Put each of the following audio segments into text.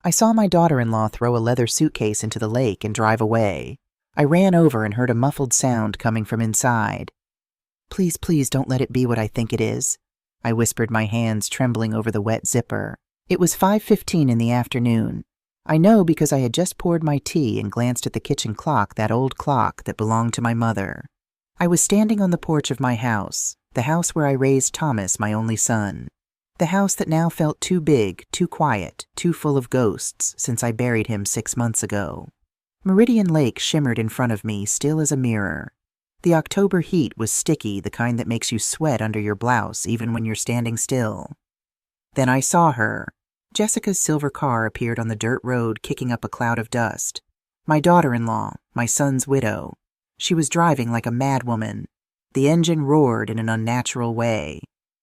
I saw my daughter-in-law throw a leather suitcase into the lake and drive away. I ran over and heard a muffled sound coming from inside. "Please, please don't let it be what I think it is," I whispered, my hands trembling over the wet zipper. It was 5:15 in the afternoon. I know because I had just poured my tea and glanced at the kitchen clock, that old clock that belonged to my mother. I was standing on the porch of my house, the house where I raised Thomas, my only son. The house that now felt too big, too quiet, too full of ghosts since I buried him 6 months ago. Meridian Lake shimmered in front of me, still as a mirror. The October heat was sticky, the kind that makes you sweat under your blouse even when you're standing still. Then I saw her. Jessica's silver car appeared on the dirt road, kicking up a cloud of dust. My daughter-in-law, my son's widow. She was driving like a madwoman. The engine roared in an unnatural way.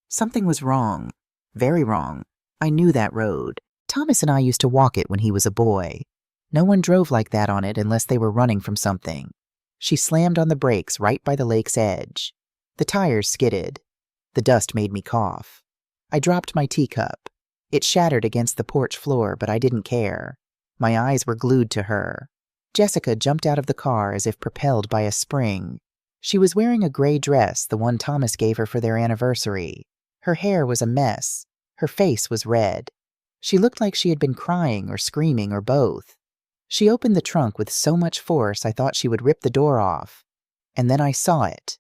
Something was wrong. Very wrong. I knew that road. Thomas and I used to walk it when he was a boy. No one drove like that on it unless they were running from something. She slammed on the brakes right by the lake's edge. The tires skidded. The dust made me cough. I dropped my teacup. It shattered against the porch floor, but I didn't care. My eyes were glued to her. Jessica jumped out of the car as if propelled by a spring. She was wearing a gray dress, the one Thomas gave her for their anniversary. Her hair was a mess. Her face was red. She looked like she had been crying or screaming or both. She opened the trunk with so much force I thought she would rip the door off. And then I saw it.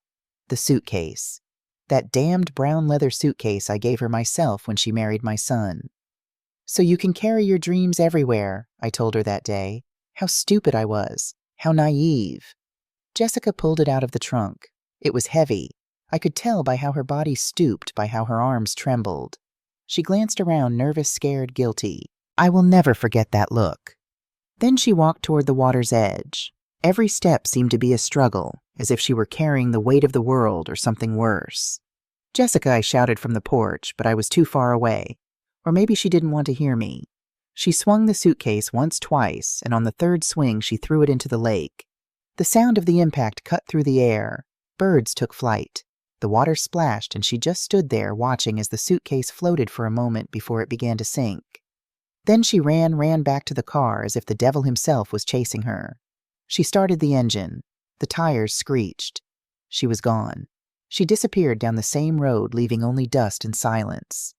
The suitcase. That damned brown leather suitcase I gave her myself when she married my son. "So you can carry your dreams everywhere," I told her that day. How stupid I was. How naive. Jessica pulled it out of the trunk. It was heavy. I could tell by how her body stooped, by how her arms trembled. She glanced around, nervous, scared, guilty. I will never forget that look. Then she walked toward the water's edge. Every step seemed to be a struggle, as if she were carrying the weight of the world or something worse. "Jessica," I shouted from the porch, but I was too far away. Or maybe she didn't want to hear me. She swung the suitcase once, twice, and on the third swing she threw it into the lake. The sound of the impact cut through the air. Birds took flight. The water splashed, and she just stood there watching as the suitcase floated for a moment before it began to sink. Then she ran back to the car as if the devil himself was chasing her. She started the engine. The tires screeched. She was gone. She disappeared down the same road, leaving only dust and silence.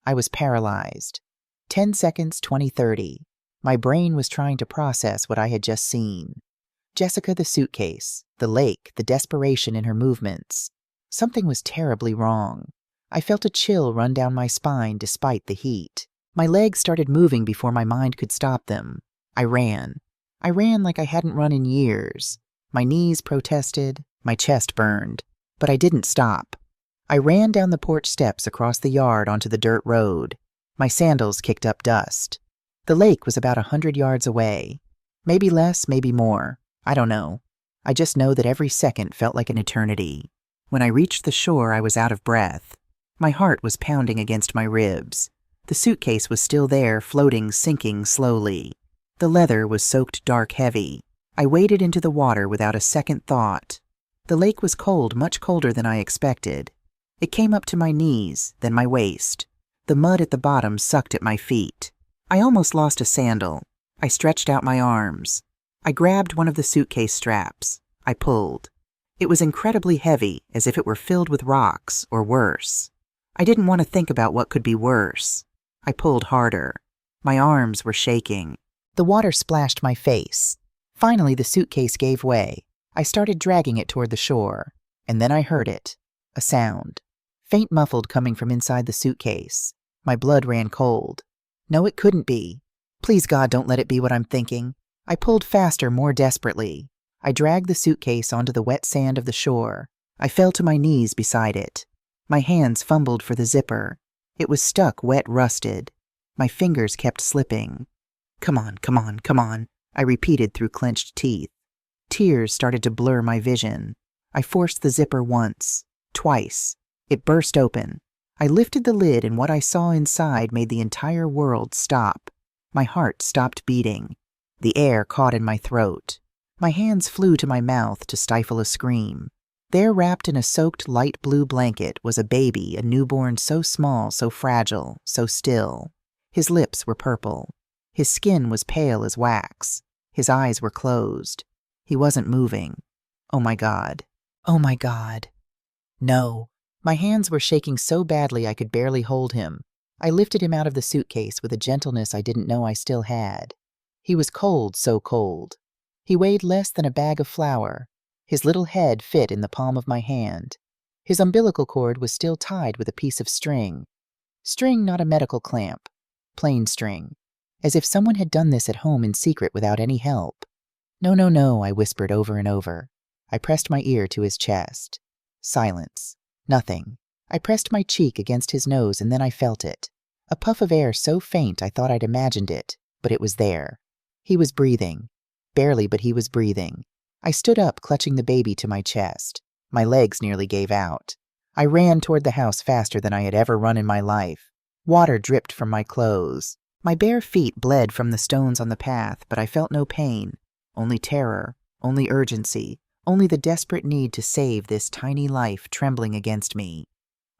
I was paralyzed. 10 seconds, 20, 30. My brain was trying to process what I had just seen. Jessica, the suitcase, the lake, the desperation in her movements. Something was terribly wrong. I felt a chill run down my spine despite the heat. My legs started moving before my mind could stop them. I ran. I ran like I hadn't run in years. My knees protested, my chest burned, but I didn't stop. I ran down the porch steps across the yard onto the dirt road. My sandals kicked up dust. The lake was about 100 yards away. Maybe less, maybe more. I don't know. I just know that every second felt like an eternity. When I reached the shore, I was out of breath. My heart was pounding against my ribs. The suitcase was still there, floating, sinking slowly. The leather was soaked dark heavy. I waded into the water without a second thought. The lake was cold, much colder than I expected. It came up to my knees, then my waist. The mud at the bottom sucked at my feet. I almost lost a sandal. I stretched out my arms. I grabbed one of the suitcase straps. I pulled. It was incredibly heavy, as if it were filled with rocks, or worse. I didn't want to think about what could be worse. I pulled harder. My arms were shaking. The water splashed my face. Finally, the suitcase gave way. I started dragging it toward the shore, and then I heard it. A sound. Faint, muffled, coming from inside the suitcase. My blood ran cold. No, it couldn't be. Please, God, don't let it be what I'm thinking. I pulled faster, more desperately. I dragged the suitcase onto the wet sand of the shore. I fell to my knees beside it. My hands fumbled for the zipper. It was stuck, wet, rusted. My fingers kept slipping. Come on, come on, come on, I repeated through clenched teeth. Tears started to blur my vision. I forced the zipper once, twice. It burst open. I lifted the lid, and what I saw inside made the entire world stop. My heart stopped beating. The air caught in my throat. My hands flew to my mouth to stifle a scream. There, wrapped in a soaked light blue blanket, was a baby, a newborn so small, so fragile, so still. His lips were purple. His skin was pale as wax. His eyes were closed. He wasn't moving. Oh my God. Oh my God. No. My hands were shaking so badly I could barely hold him. I lifted him out of the suitcase with a gentleness I didn't know I still had. He was cold, so cold. He weighed less than a bag of flour. His little head fit in the palm of my hand. His umbilical cord was still tied with a piece of string. String, not a medical clamp. Plain string. As if someone had done this at home in secret without any help. No, no, no, I whispered over and over. I pressed my ear to his chest. Silence. Nothing. I pressed my cheek against his nose and then I felt it. A puff of air so faint I thought I'd imagined it, but it was there. He was breathing. Barely, but he was breathing. I stood up, clutching the baby to my chest. My legs nearly gave out. I ran toward the house faster than I had ever run in my life. Water dripped from my clothes. My bare feet bled from the stones on the path, but I felt no pain. Only terror, only urgency, only the desperate need to save this tiny life trembling against me.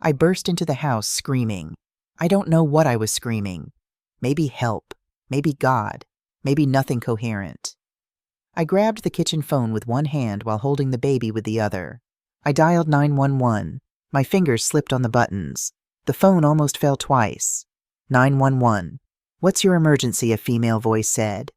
I burst into the house screaming. I don't know what I was screaming. Maybe help, maybe God, maybe nothing coherent. I grabbed the kitchen phone with one hand while holding the baby with the other. I dialed 911. My fingers slipped on the buttons. The phone almost fell twice. 911. What's your emergency? A female voice said.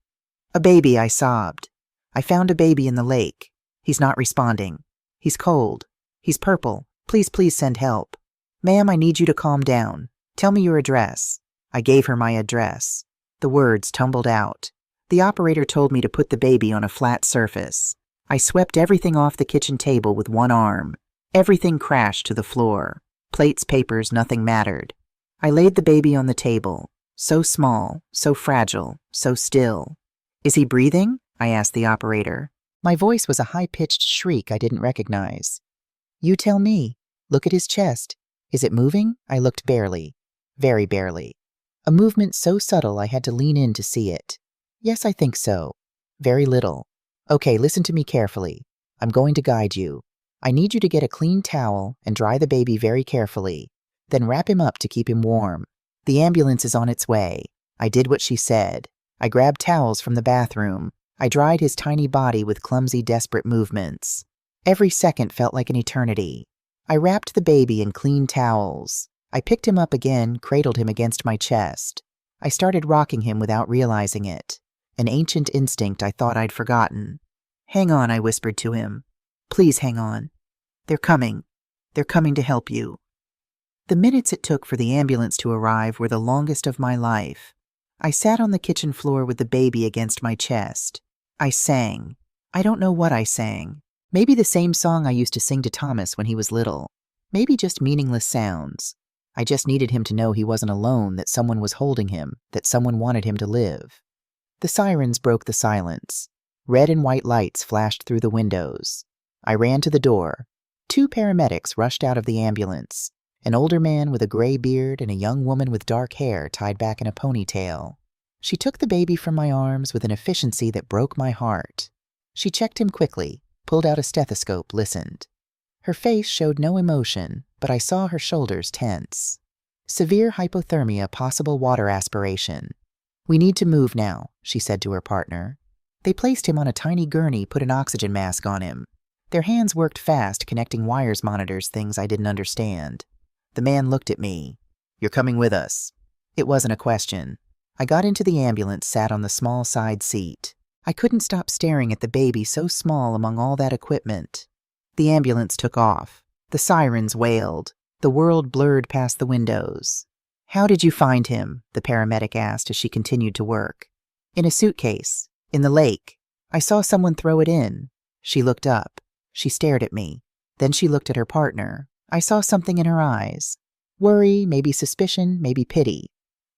A baby, I sobbed. I found a baby in the lake. He's not responding. He's cold. He's purple. Please, please send help. Ma'am, I need you to calm down. Tell me your address. I gave her my address. The words tumbled out. The operator told me to put the baby on a flat surface. I swept everything off the kitchen table with one arm. Everything crashed to the floor. Plates, papers, nothing mattered. I laid the baby on the table. So small, so fragile, so still. Is he breathing? I asked the operator. My voice was a high-pitched shriek I didn't recognize. You tell me. Look at his chest. Is it moving? I looked barely. Very barely. A movement so subtle I had to lean in to see it. Yes, I think so. Very little. Okay, listen to me carefully. I'm going to guide you. I need you to get a clean towel and dry the baby very carefully. Then wrap him up to keep him warm. The ambulance is on its way. I did what she said. I grabbed towels from the bathroom. I dried his tiny body with clumsy, desperate movements. Every second felt like an eternity. I wrapped the baby in clean towels. I picked him up again, cradled him against my chest. I started rocking him without realizing it. An ancient instinct I thought I'd forgotten. Hang on, I whispered to him. Please hang on. They're coming. They're coming to help you. The minutes it took for the ambulance to arrive were the longest of my life. I sat on the kitchen floor with the baby against my chest. I sang. I don't know what I sang. Maybe the same song I used to sing to Thomas when he was little. Maybe just meaningless sounds. I just needed him to know he wasn't alone, that someone was holding him, that someone wanted him to live. The sirens broke the silence. Red and white lights flashed through the windows. I ran to the door. 2 paramedics rushed out of the ambulance. An older man with a gray beard and a young woman with dark hair tied back in a ponytail. She took the baby from my arms with an efficiency that broke my heart. She checked him quickly, pulled out a stethoscope, listened. Her face showed no emotion, but I saw her shoulders tense. Severe hypothermia, possible water aspiration. We need to move now, she said to her partner. They placed him on a tiny gurney, put an oxygen mask on him. Their hands worked fast, connecting wires, monitors, things I didn't understand. The man looked at me. You're coming with us. It wasn't a question. I got into the ambulance, sat on the small side seat. I couldn't stop staring at the baby so small among all that equipment. The ambulance took off. The sirens wailed. The world blurred past the windows. How did you find him? The paramedic asked as she continued to work. In a suitcase. In the lake. I saw someone throw it in. She looked up. She stared at me. Then she looked at her partner. I saw something in her eyes. Worry, maybe suspicion, maybe pity.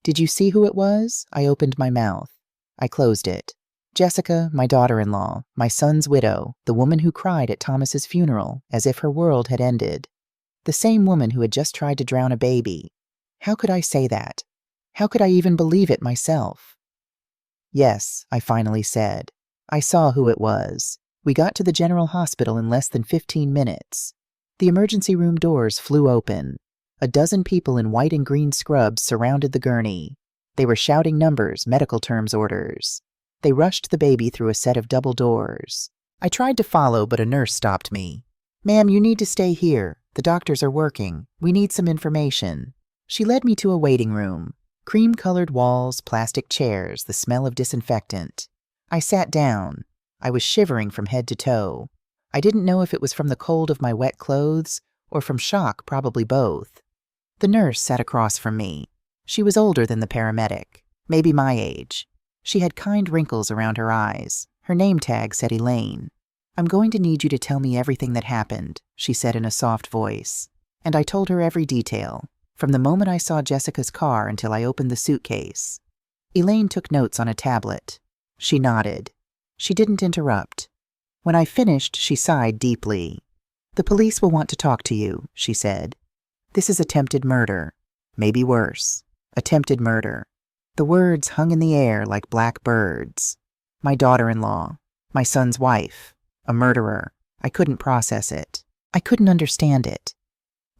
Did you see who it was? I opened my mouth. I closed it. Jessica, my daughter-in-law, my son's widow, the woman who cried at Thomas's funeral as if her world had ended. The same woman who had just tried to drown a baby. How could I say that? How could I even believe it myself? Yes, I finally said. I saw who it was. We got to the general hospital in less than 15 minutes. The emergency room doors flew open. A dozen people in white and green scrubs surrounded the gurney. They were shouting numbers, medical terms orders. They rushed the baby through a set of double doors. I tried to follow, but a nurse stopped me. "Ma'am, you need to stay here. The doctors are working. We need some information." She led me to a waiting room. Cream-colored walls, plastic chairs, the smell of disinfectant. I sat down. I was shivering from head to toe. I didn't know if it was from the cold of my wet clothes or from shock, probably both. The nurse sat across from me. She was older than the paramedic, maybe my age. She had kind wrinkles around her eyes. Her name tag said Elaine. "I'm going to need you to tell me everything that happened," she said in a soft voice. And I told her every detail, from the moment I saw Jessica's car until I opened the suitcase. Elaine took notes on a tablet. She nodded. She didn't interrupt. When I finished, she sighed deeply. "The police will want to talk to you," she said. "This is attempted murder. Maybe worse. Attempted murder." The words hung in the air like black birds. My daughter-in-law. My son's wife. A murderer. I couldn't process it. I couldn't understand it.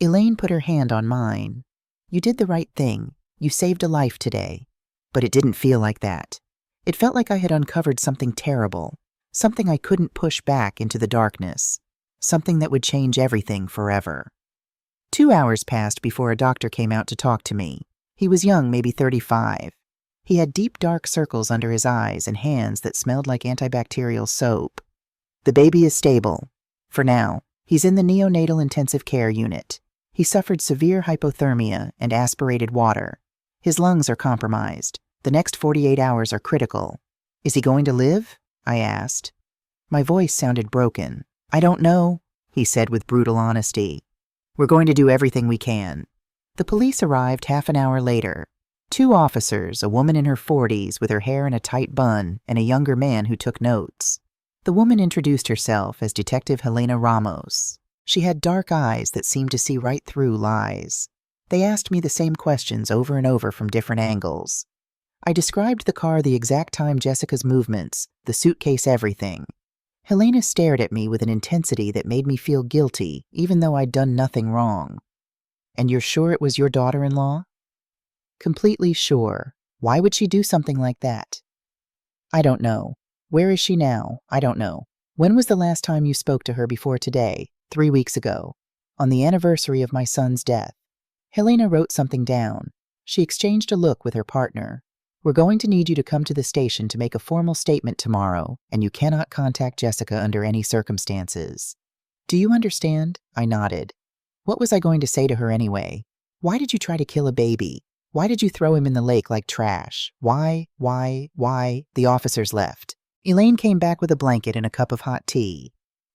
Elaine put her hand on mine. "You did the right thing. You saved a life today." But it didn't feel like that. It felt like I had uncovered something terrible, something I couldn't push back into the darkness, something that would change everything forever. 2 hours passed before a doctor came out to talk to me. He was young, maybe 35. He had deep dark circles under his eyes and hands that smelled like antibacterial soap. "The baby is stable. For now. He's in the neonatal intensive care unit. He suffered severe hypothermia and aspirated water. His lungs are compromised. The next 48 hours are critical." "Is he going to live?" I asked. My voice sounded broken. "I don't know," he said with brutal honesty. "We're going to do everything we can." The police arrived half an hour later. 2 officers, a woman in her 40s with her hair in a tight bun, and a younger man who took notes. The woman introduced herself as Detective Helena Ramos. She had dark eyes that seemed to see right through lies. They asked me the same questions over and over from different angles. I described the car the exact time Jessica's movements, the suitcase, everything. Helena stared at me with an intensity that made me feel guilty, even though I'd done nothing wrong. "And you're sure it was your daughter-in-law?" "Completely sure. Why would she do something like that?" "I don't know. Where is she now? I don't know. When was the last time you spoke to her before today? 3 weeks ago. On the anniversary of my son's death." Helena wrote something down. She exchanged a look with her partner. "We're going to need you to come to the station to make a formal statement tomorrow, and you cannot contact Jessica under any circumstances." "Do you understand?" I nodded. What was I going to say to her anyway? Why did you try to kill a baby? Why did you throw him in the lake like trash? Why? The officers left. Elaine came back with a blanket and a cup of hot tea.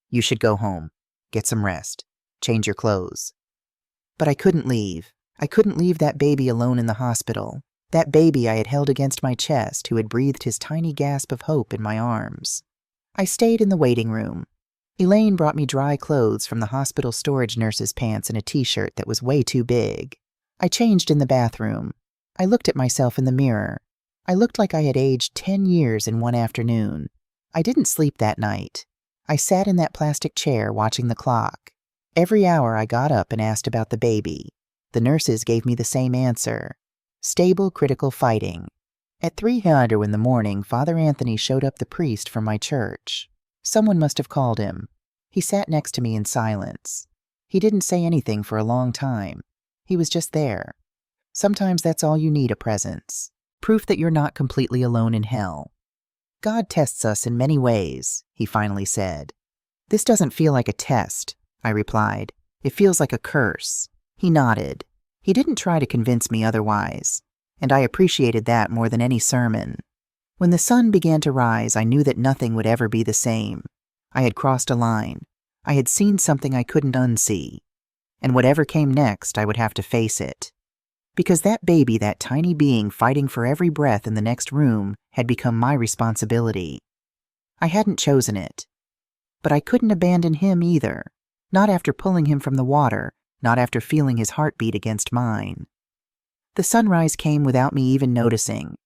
"You should go home. Get some rest. Change your clothes." But I couldn't leave. I couldn't leave that baby alone in the hospital. That baby I had held against my chest, who had breathed his tiny gasp of hope in my arms. I stayed in the waiting room. Elaine brought me dry clothes from the hospital storage nurse's pants and a t-shirt that was way too big. I changed in the bathroom. I looked at myself in the mirror. I looked like I had aged 10 years in one afternoon. I didn't sleep that night. I sat in that plastic chair watching the clock. Every hour I got up and asked about the baby. The nurses gave me the same answer. Stable, critical fighting. At 3:00 in the morning, Father Anthony showed up, the priest from my church. Someone must have called him. He sat next to me in silence. He didn't say anything for a long time. He was just there. Sometimes that's all you need, a presence. Proof that you're not completely alone in hell. "God tests us in many ways," he finally said. "This doesn't feel like a test," I replied. "It feels like a curse." He nodded. He didn't try to convince me otherwise, and I appreciated that more than any sermon. When the sun began to rise, I knew that nothing would ever be the same. I had crossed a line. I had seen something I couldn't unsee. And whatever came next, I would have to face it. Because that baby, that tiny being fighting for every breath in the next room, had become my responsibility. I hadn't chosen it. But I couldn't abandon him either. Not after pulling him from the water, not after feeling his heartbeat against mine. The sunrise came without me even noticing.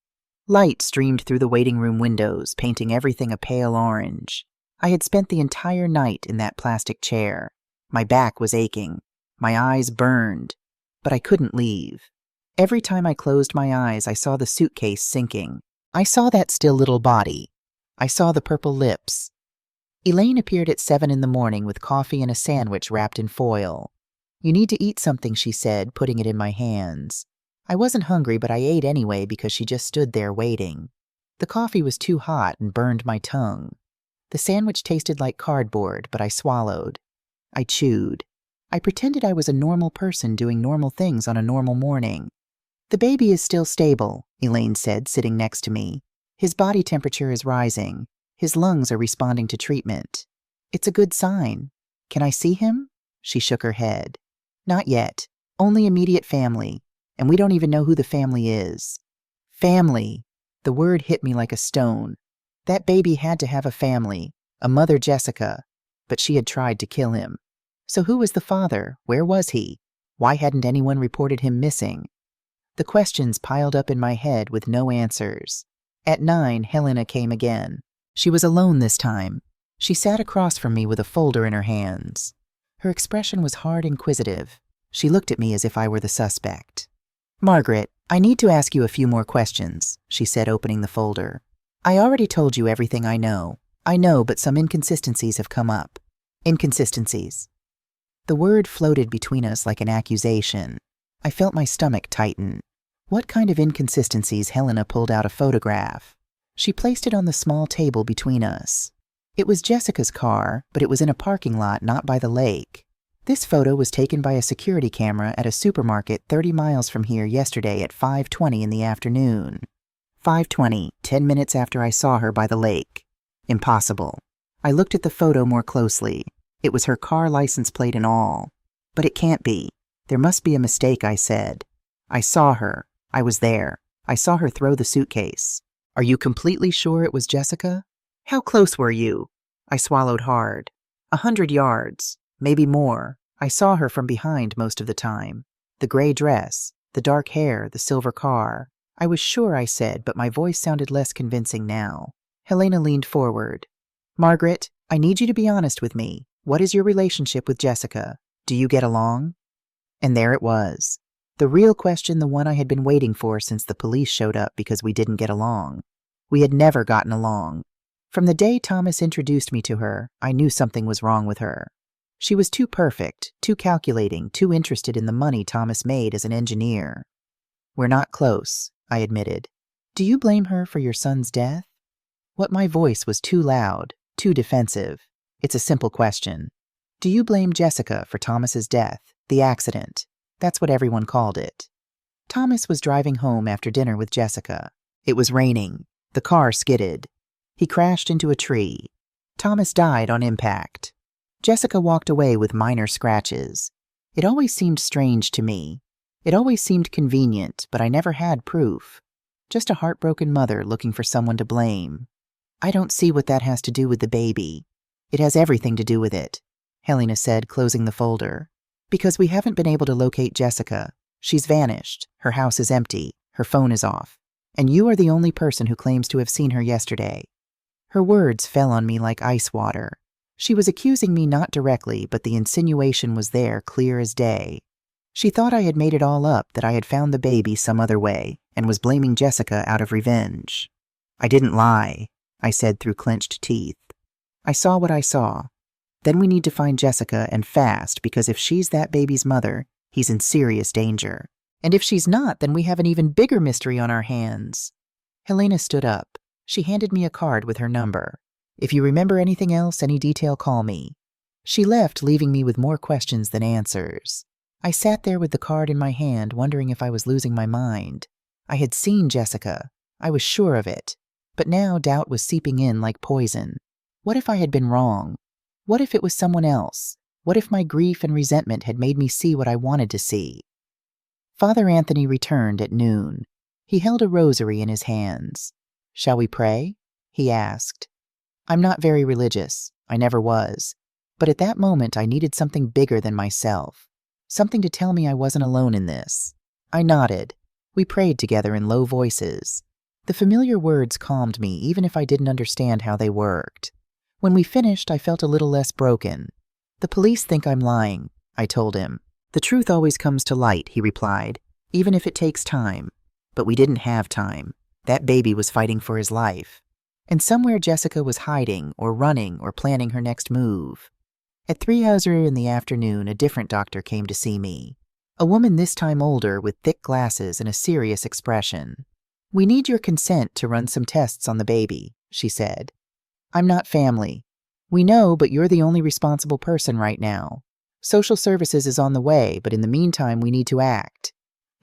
Light streamed through the waiting room windows, painting everything a pale orange. I had spent the entire night in that plastic chair. My back was aching. My eyes burned. But I couldn't leave. Every time I closed my eyes, I saw the suitcase sinking. I saw that still little body. I saw the purple lips. Elaine appeared at 7 in the morning with coffee and a sandwich wrapped in foil. "You need to eat something," she said, putting it in my hands. I wasn't hungry, but I ate anyway because she just stood there waiting. The coffee was too hot and burned my tongue. The sandwich tasted like cardboard, but I swallowed. I chewed. I pretended I was a normal person doing normal things on a normal morning. "The baby is still stable," Elaine said, sitting next to me. "His body temperature is rising. His lungs are responding to treatment. It's a good sign. Can I see him?" She shook her head. "Not yet. Only immediate family. And we don't even know who the family is." Family. The word hit me like a stone. That baby had to have a family, a mother, Jessica, but she had tried to kill him. So who was the father? Where was he? Why hadn't anyone reported him missing? The questions piled up in my head with no answers. At 9, Helena came again. She was alone this time. She sat across from me with a folder in her hands. Her expression was hard, inquisitive. She looked at me as if I were the suspect. "Margaret, I need to ask you a few more questions," she said, opening the folder. "I already told you everything I know. I know, but some inconsistencies have come up." Inconsistencies. The word floated between us like an accusation. I felt my stomach tighten. What kind of inconsistencies? Helena pulled out a photograph. She placed it on the small table between us. It was Jessica's car, but it was in a parking lot not by the lake. This photo was taken by a security camera at a supermarket 30 miles from here yesterday at 5:20 in the afternoon. 5:20, 10 minutes after I saw her by the lake. Impossible. I looked at the photo more closely. It was her car license plate and all. But it can't be. There must be a mistake, I said. I saw her. I was there. I saw her throw the suitcase. "Are you completely sure it was Jessica?" "How close were you?" I swallowed hard. 100 yards. Maybe more. I saw her from behind most of the time. The gray dress, the dark hair, the silver car. I was sure, I said, but my voice sounded less convincing now. Helena leaned forward. "Margaret, I need you to be honest with me. What is your relationship with Jessica? Do you get along?" And there it was. The real question, the one I had been waiting for since the police showed up because we didn't get along. We had never gotten along. From the day Thomas introduced me to her, I knew something was wrong with her. She was too perfect, too calculating, too interested in the money Thomas made as an engineer. "We're not close," I admitted. "Do you blame her for your son's death?" What my voice was too loud, too defensive. It's a simple question. Do you blame Jessica for Thomas's death, the accident? That's what everyone called it. Thomas was driving home after dinner with Jessica. It was raining. The car skidded. He crashed into a tree. Thomas died on impact. Jessica walked away with minor scratches. It always seemed strange to me. It always seemed convenient, but I never had proof. Just a heartbroken mother looking for someone to blame. I don't see what that has to do with the baby. It has everything to do with it, Helena said, closing the folder. Because we haven't been able to locate Jessica. She's vanished. Her house is empty. Her phone is off. And you are the only person who claims to have seen her yesterday. Her words fell on me like ice water. She was accusing me not directly, but the insinuation was there, clear as day. She thought I had made it all up, that I had found the baby some other way, and was blaming Jessica out of revenge. I didn't lie, I said through clenched teeth. I saw what I saw. Then we need to find Jessica, and fast, because if she's that baby's mother, he's in serious danger. And if she's not, then we have an even bigger mystery on our hands. Helena stood up. She handed me a card with her number. "If you remember anything else, any detail, call me." She left, leaving me with more questions than answers. I sat there with the card in my hand, wondering if I was losing my mind. I had seen Jessica. I was sure of it. But now doubt was seeping in like poison. What if I had been wrong? What if it was someone else? What if my grief and resentment had made me see what I wanted to see? Father Anthony returned at noon. He held a rosary in his hands. "Shall we pray?" he asked. I'm not very religious. I never was. But at that moment, I needed something bigger than myself. Something to tell me I wasn't alone in this. I nodded. We prayed together in low voices. The familiar words calmed me, even if I didn't understand how they worked. When we finished, I felt a little less broken. "The police think I'm lying," I told him. "The truth always comes to light," he replied. even if it takes time. But we didn't have time. That baby was fighting for his life. And somewhere Jessica was hiding or running or planning her next move. At 3 hours in the afternoon, a different doctor came to see me. A woman this time older with thick glasses and a serious expression. "We need your consent to run some tests on the baby," she said. "I'm not family." "We know, but you're the only responsible person right now. Social services is on the way, but in the meantime we need to act.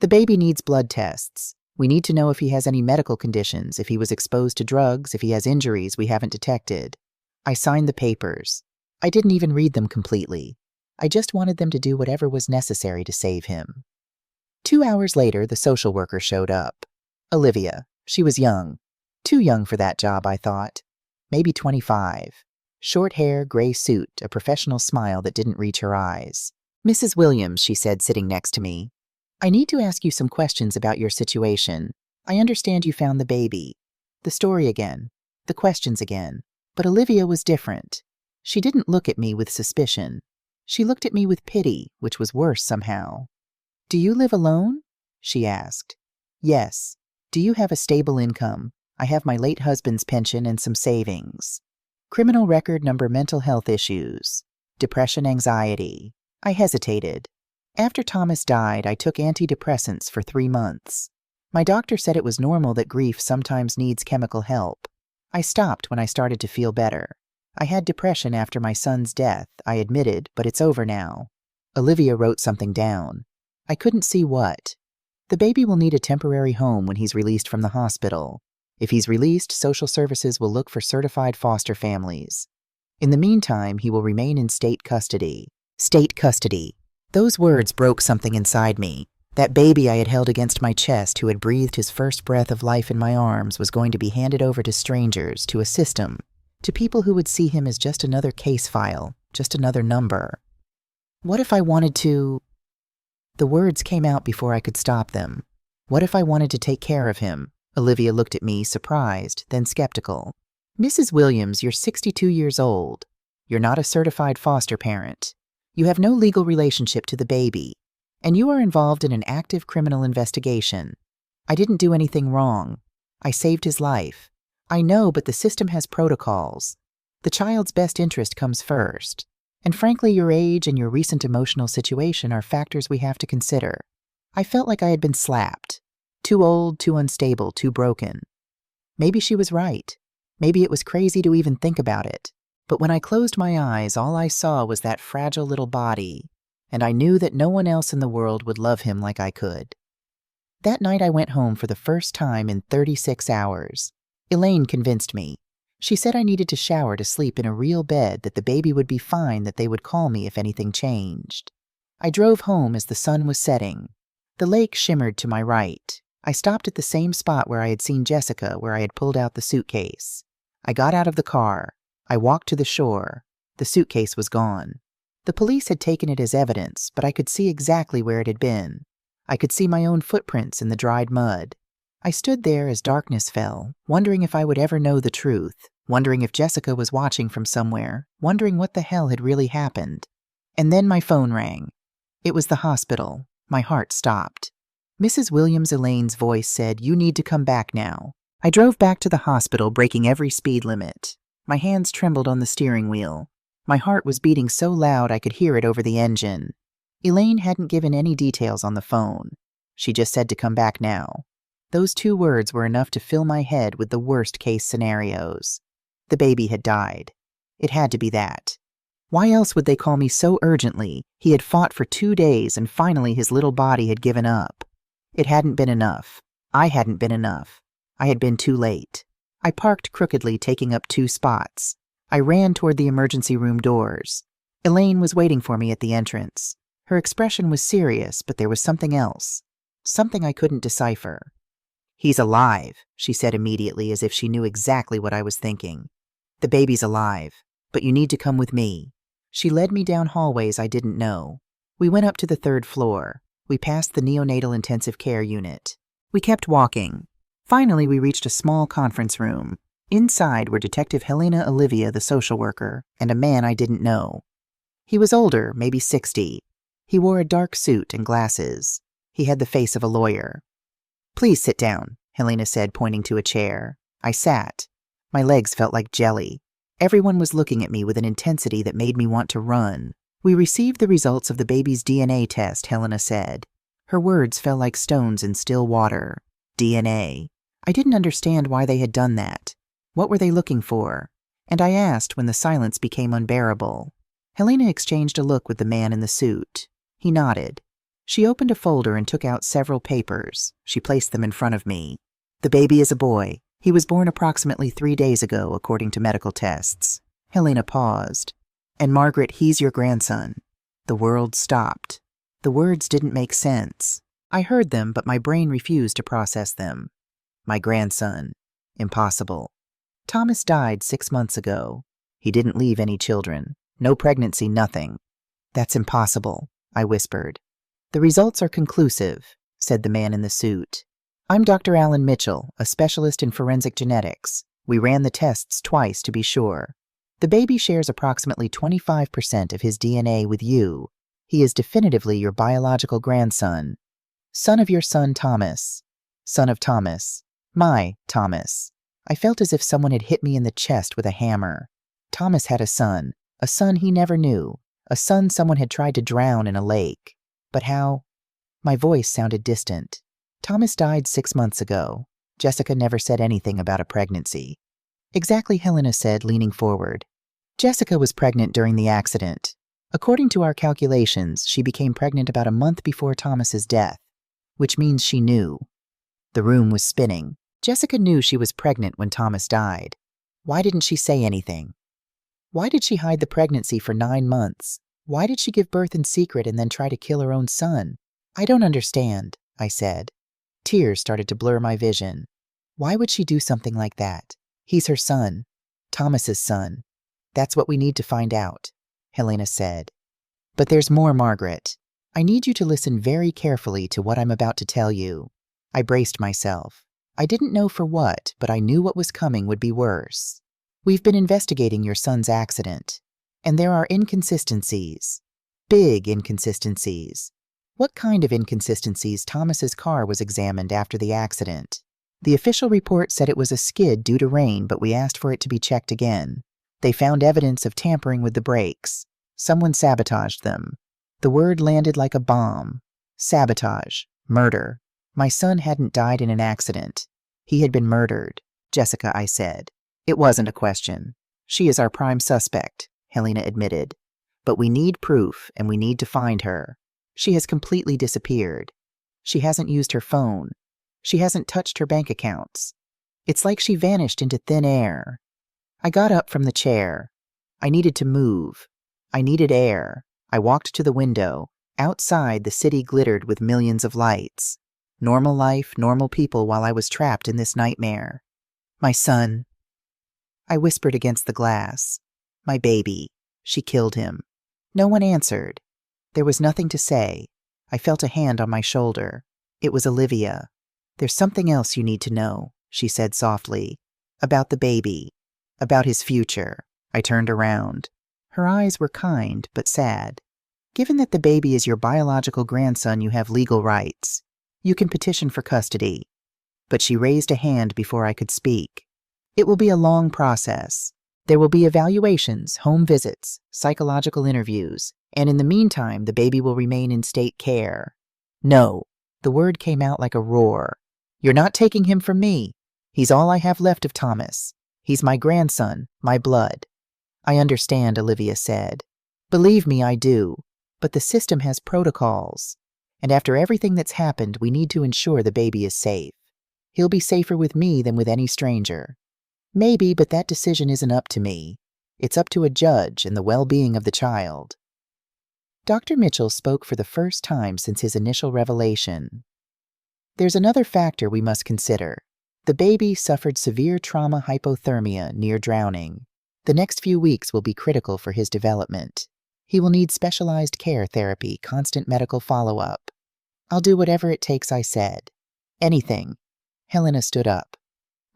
The baby needs blood tests. We need to know if he has any medical conditions, if he was exposed to drugs, if he has injuries we haven't detected." I signed the papers. I didn't even read them completely. I just wanted them to do whatever was necessary to save him. 2 hours later, the social worker showed up. Olivia. She was young. Too young for that job, I thought. Maybe 25. Short hair, gray suit, a professional smile that didn't reach her eyes. "Mrs. Williams," she said, sitting next to me, "I need to ask you some questions about your situation. I understand you found the baby." The story again. The questions again. But Olivia was different. She didn't look at me with suspicion. She looked at me with pity, which was worse somehow. "Do you live alone?" she asked. "Yes." "Do you have a stable income?" "I have my late husband's pension and some savings." "Criminal record, number, mental health issues?" "Depression, anxiety." I hesitated. After Thomas died, I took antidepressants for 3 months. My doctor said it was normal that grief sometimes needs chemical help. I stopped when I started to feel better. I had depression after my son's death, I admitted, but it's over now. Olivia wrote something down. I couldn't see what. "The baby will need a temporary home when he's released from the hospital. If he's released, social services will look for certified foster families. In the meantime, he will remain in state custody." State custody. Those words broke something inside me. That baby I had held against my chest, who had breathed his first breath of life in my arms, was going to be handed over to strangers, to a system, to people who would see him as just another case file, just another number. What if I wanted to... The words came out before I could stop them. What if I wanted to take care of him? Olivia looked at me, surprised, then skeptical. "Mrs. Williams, you're 62 years old. You're not a certified foster parent. You have no legal relationship to the baby. And you are involved in an active criminal investigation. I didn't do anything wrong. I saved his life. I know, but the system has protocols. The child's best interest comes first. And frankly, your age and your recent emotional situation are factors we have to consider." I felt like I had been slapped. Too old, too unstable, too broken. Maybe she was right. Maybe it was crazy to even think about it. But when I closed my eyes, all I saw was that fragile little body, and I knew that no one else in the world would love him like I could. That night I went home for the first time in 36 hours. Elaine convinced me. She said I needed to shower to sleep in a real bed, that the baby would be fine, that they would call me if anything changed. I drove home as the sun was setting. The lake shimmered to my right. I stopped at the same spot where I had seen Jessica, where I had pulled out the suitcase. I got out of the car. I walked to the shore. The suitcase was gone. The police had taken it as evidence, but I could see exactly where it had been. I could see my own footprints in the dried mud. I stood there as darkness fell, wondering if I would ever know the truth, wondering if Jessica was watching from somewhere, wondering what the hell had really happened. And then my phone rang. It was the hospital. My heart stopped. Mrs. Williams' Elaine's voice said, "You need to come back now." I drove back to the hospital, breaking every speed limit. My hands trembled on the steering wheel. My heart was beating so loud I could hear it over the engine. Elaine hadn't given any details on the phone. She just said to come back now. Those 2 words were enough to fill my head with the worst-case scenarios. The baby had died. It had to be that. Why else would they call me so urgently? He had fought for 2 days, and finally his little body had given up. It hadn't been enough. I hadn't been enough. I had been too late. I parked crookedly, taking up 2 spots. I ran toward the emergency room doors. Elaine was waiting for me at the entrance. Her expression was serious, but there was something else. Something I couldn't decipher. "He's alive," she said immediately, as if she knew exactly what I was thinking. "The baby's alive, but you need to come with me." She led me down hallways I didn't know. We went up to the 3rd floor. We passed the neonatal intensive care unit. We kept walking. Finally, we reached a small conference room. Inside were Detective Helena Olivia, the social worker, and a man I didn't know. He was older, maybe 60. He wore a dark suit and glasses. He had the face of a lawyer. "Please sit down," Helena said, pointing to a chair. I sat. My legs felt like jelly. Everyone was looking at me with an intensity that made me want to run. "We received the results of the baby's DNA test," Helena said. Her words fell like stones in still water. DNA. I didn't understand why they had done that. What were they looking for? And I asked when the silence became unbearable. Helena exchanged a look with the man in the suit. He nodded. She opened a folder and took out several papers. She placed them in front of me. "The baby is a boy. He was born approximately 3 days ago, according to medical tests." Helena paused. "And Margaret, he's your grandson." The world stopped. The words didn't make sense. I heard them, but my brain refused to process them. My grandson. Impossible. Thomas died 6 months ago. He didn't leave any children. No pregnancy, nothing. "That's impossible," I whispered. "The results are conclusive," said the man in the suit. "I'm Dr. Alan Mitchell, a specialist in forensic genetics. We ran the tests twice to be sure. The baby shares approximately 25% of his DNA with you. He is definitively your biological grandson. Son of your son Thomas. Son of Thomas. My Thomas." I felt as if someone had hit me in the chest with a hammer. Thomas had a son he never knew, a son someone had tried to drown in a lake. But how? My voice sounded distant. "Thomas died 6 months ago. Jessica never said anything about a pregnancy." "Exactly," Helena said, leaning forward. "Jessica was pregnant during the accident. According to our calculations, she became pregnant about a month before Thomas's death, which means she knew." The room was spinning. Jessica knew she was pregnant when Thomas died. Why didn't she say anything? Why did she hide the pregnancy for 9 months? Why did she give birth in secret and then try to kill her own son? "I don't understand," I said. Tears started to blur my vision. Why would she do something like that? He's her son. Thomas's son. "That's what we need to find out," Helena said. "But there's more, Margaret. I need you to listen very carefully to what I'm about to tell you." I braced myself. I didn't know for what, but I knew what was coming would be worse. "We've been investigating your son's accident, and there are inconsistencies. Big inconsistencies." "What kind of inconsistencies?" "Thomas's car was examined after the accident. The official report said it was a skid due to rain, but we asked for it to be checked again. They found evidence of tampering with the brakes. Someone sabotaged them." The word landed like a bomb. Sabotage. Murder. My son hadn't died in an accident. He had been murdered. "Jessica," I said. "It wasn't a question. She is our prime suspect," Helena admitted. "But we need proof, and we need to find her. She has completely disappeared. She hasn't used her phone. She hasn't touched her bank accounts. It's like she vanished into thin air." I got up from the chair. I needed to move. I needed air. I walked to the window. Outside, the city glittered with millions of lights. Normal life, normal people while I was trapped in this nightmare. "My son." I whispered against the glass. "My baby. She killed him." No one answered. There was nothing to say. I felt a hand on my shoulder. It was Olivia. "There's something else you need to know," she said softly. "About the baby. About his future." I turned around. Her eyes were kind, but sad. "Given that the baby is your biological grandson, you have legal rights. You can petition for custody." But she raised a hand before I could speak. "It will be a long process. There will be evaluations, home visits, psychological interviews, and in the meantime, the baby will remain in state care." "No." The word came out like a roar. "You're not taking him from me. He's all I have left of Thomas. He's my grandson, my blood." "I understand," Olivia said. "Believe me, I do. But the system has protocols. And after everything that's happened, we need to ensure the baby is safe. He'll be safer with me than with any stranger." "Maybe, but that decision isn't up to me. It's up to a judge and the well-being of the child." Dr. Mitchell spoke for the first time since his initial revelation. "There's another factor we must consider. The baby suffered severe trauma hypothermia near drowning. The next few weeks will be critical for his development. He will need specialized care therapy, constant medical follow-up." "I'll do whatever it takes," I said. "Anything." Helena stood up.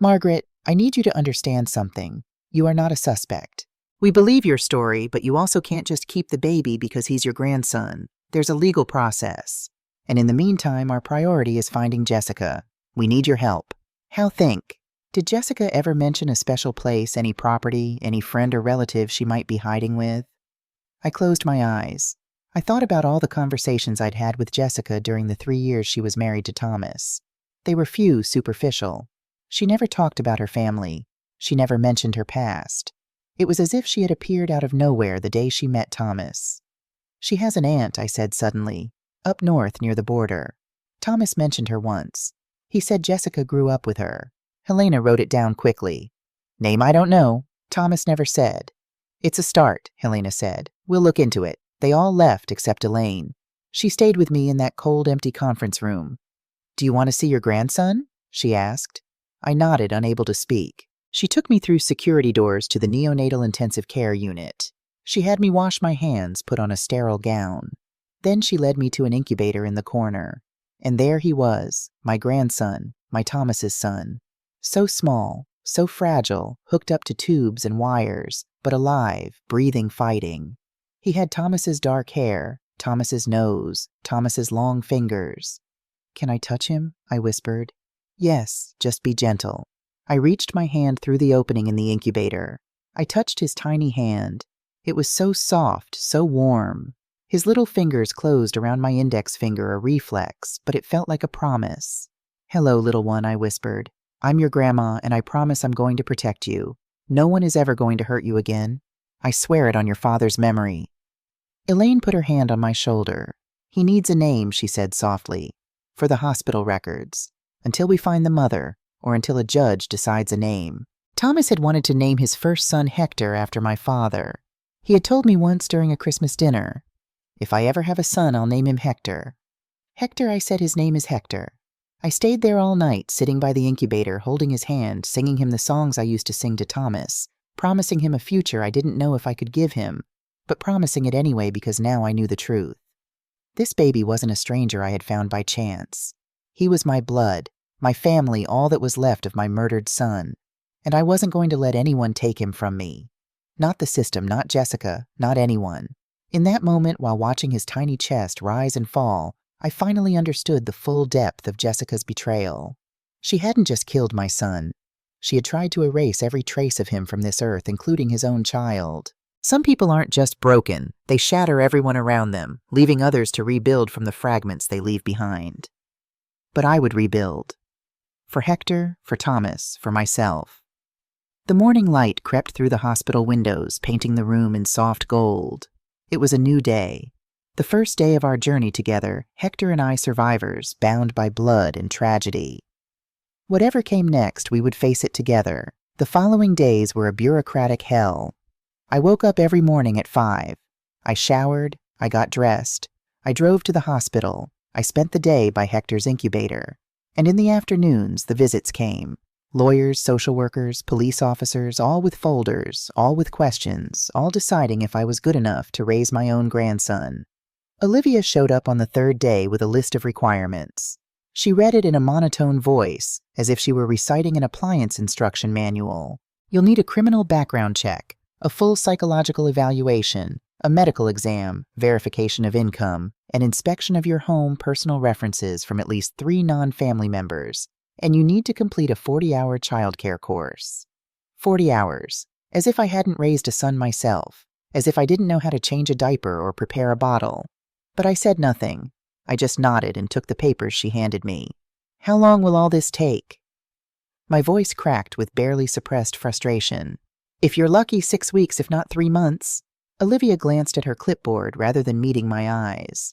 "Margaret, I need you to understand something. You are not a suspect. We believe your story, but you also can't just keep the baby because he's your grandson. There's a legal process. And in the meantime, our priority is finding Jessica. We need your help. Hal, think. Did Jessica ever mention a special place, any property, any friend or relative she might be hiding with? I closed my eyes. I thought about all the conversations I'd had with Jessica during the 3 years she was married to Thomas. They were few, superficial. She never talked about her family. She never mentioned her past. It was as if she had appeared out of nowhere the day she met Thomas. She has an aunt, I said suddenly, up north near the border. Thomas mentioned her once. He said Jessica grew up with her. Helena wrote it down quickly. Name I don't know. Thomas never said. It's a start, Helena said. We'll look into it. They all left except Elaine. She stayed with me in that cold, empty conference room. Do you want to see your grandson? She asked. I nodded, unable to speak. She took me through security doors to the neonatal intensive care unit. She had me wash my hands, put on a sterile gown. Then she led me to an incubator in the corner. And there he was, my grandson, my Thomas's son. So small, so fragile, hooked up to tubes and wires, but alive, breathing, fighting. He had Thomas's dark hair, Thomas's nose, Thomas's long fingers. Can I touch him? I whispered. Yes, just be gentle. I reached my hand through the opening in the incubator. I touched his tiny hand. It was so soft, so warm. His little fingers closed around my index finger, a reflex, but it felt like a promise. Hello, little one, I whispered. I'm your grandma, and I promise I'm going to protect you. No one is ever going to hurt you again. I swear it on your father's memory. Elaine put her hand on my shoulder. He needs a name, she said softly, for the hospital records, until we find the mother, or until a judge decides a name. Thomas had wanted to name his first son Hector after my father. He had told me once during a Christmas dinner, if I ever have a son, I'll name him Hector. Hector, I said, his name is Hector. I stayed there all night, sitting by the incubator, holding his hand, singing him the songs I used to sing to Thomas, promising him a future I didn't know if I could give him, but promising it anyway because now I knew the truth. This baby wasn't a stranger I had found by chance. He was my blood, my family, all that was left of my murdered son, and I wasn't going to let anyone take him from me. Not the system, not Jessica, not anyone. In that moment, while watching his tiny chest rise and fall, I finally understood the full depth of Jessica's betrayal. She hadn't just killed my son. She had tried to erase every trace of him from this earth, including his own child. Some people aren't just broken, they shatter everyone around them, leaving others to rebuild from the fragments they leave behind. But I would rebuild. For Hector, for Thomas, for myself. The morning light crept through the hospital windows, painting the room in soft gold. It was a new day. The first day of our journey together, Hector and I survivors, bound by blood and tragedy. Whatever came next, we would face it together. The following days were a bureaucratic hell. I woke up every morning at 5. I showered, I got dressed, I drove to the hospital, I spent the day by Hector's incubator. And in the afternoons, the visits came. Lawyers, social workers, police officers, all with folders, all with questions, all deciding if I was good enough to raise my own grandson. Olivia showed up on the third day with a list of requirements. She read it in a monotone voice, as if she were reciting an appliance instruction manual. You'll need a criminal background check, a full psychological evaluation, a medical exam, verification of income, an inspection of your home, personal references from at least 3 non-family members, and you need to complete a 40-hour childcare course. 40 hours, as if I hadn't raised a son myself, as if I didn't know how to change a diaper or prepare a bottle. But I said nothing. I just nodded and took the papers she handed me. How long will all this take? My voice cracked with barely suppressed frustration. If you're lucky, 6 weeks, if not 3 months. Olivia glanced at her clipboard rather than meeting my eyes.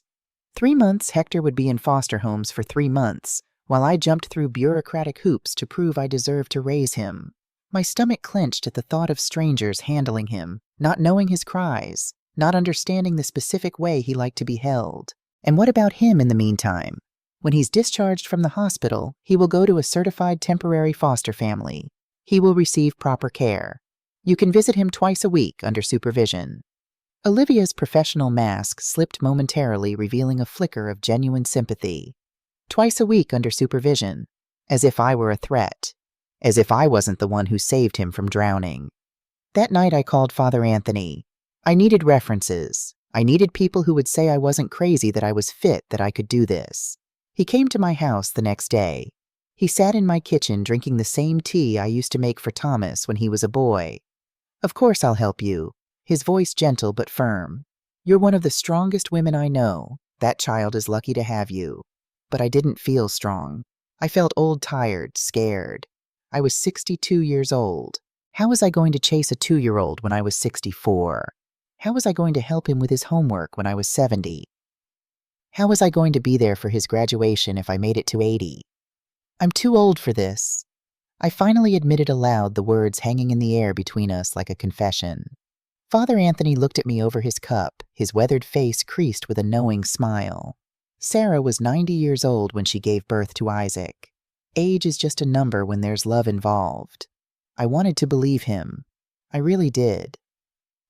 3 months, Hector would be in foster homes for 3 months, while I jumped through bureaucratic hoops to prove I deserved to raise him. My stomach clenched at the thought of strangers handling him, not knowing his cries, not understanding the specific way he liked to be held. And what about him in the meantime? When he's discharged from the hospital, he will go to a certified temporary foster family. He will receive proper care. You can visit him twice a week under supervision. Olivia's professional mask slipped momentarily, revealing a flicker of genuine sympathy. Twice a week under supervision, as if I were a threat, as if I wasn't the one who saved him from drowning. That night I called Father Anthony. I needed references, I needed people who would say I wasn't crazy, that I was fit, that I could do this. He came to my house the next day. He sat in my kitchen drinking the same tea I used to make for Thomas when he was a boy. "Of course I'll help you," his voice gentle but firm. "You're one of the strongest women I know. That child is lucky to have you." But I didn't feel strong. I felt old, tired, scared. I was 62 years old. How was I going to chase a 2-year-old when I was 64? How was I going to help him with his homework when I was 70? How was I going to be there for his graduation if I made it to 80? "I'm too old for this." I finally admitted aloud, the words hanging in the air between us like a confession. Father Anthony looked at me over his cup, his weathered face creased with a knowing smile. Sarah was 90 years old when she gave birth to Isaac. Age is just a number when there's love involved. I wanted to believe him. I really did.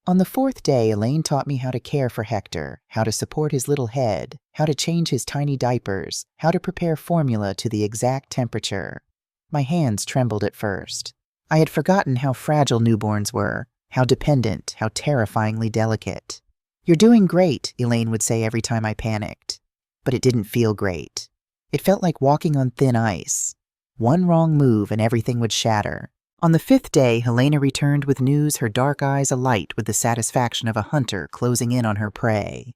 On the 4th day, Elaine taught me how to care for Hector, how to support his little head, how to change his tiny diapers, how to prepare formula to the exact temperature. My hands trembled at first. I had forgotten how fragile newborns were, how dependent, how terrifyingly delicate. "You're doing great," Elaine would say every time I panicked. But it didn't feel great. It felt like walking on thin ice. One wrong move and everything would shatter. On the 5th day, Helena returned with news, her dark eyes alight with the satisfaction of a hunter closing in on her prey.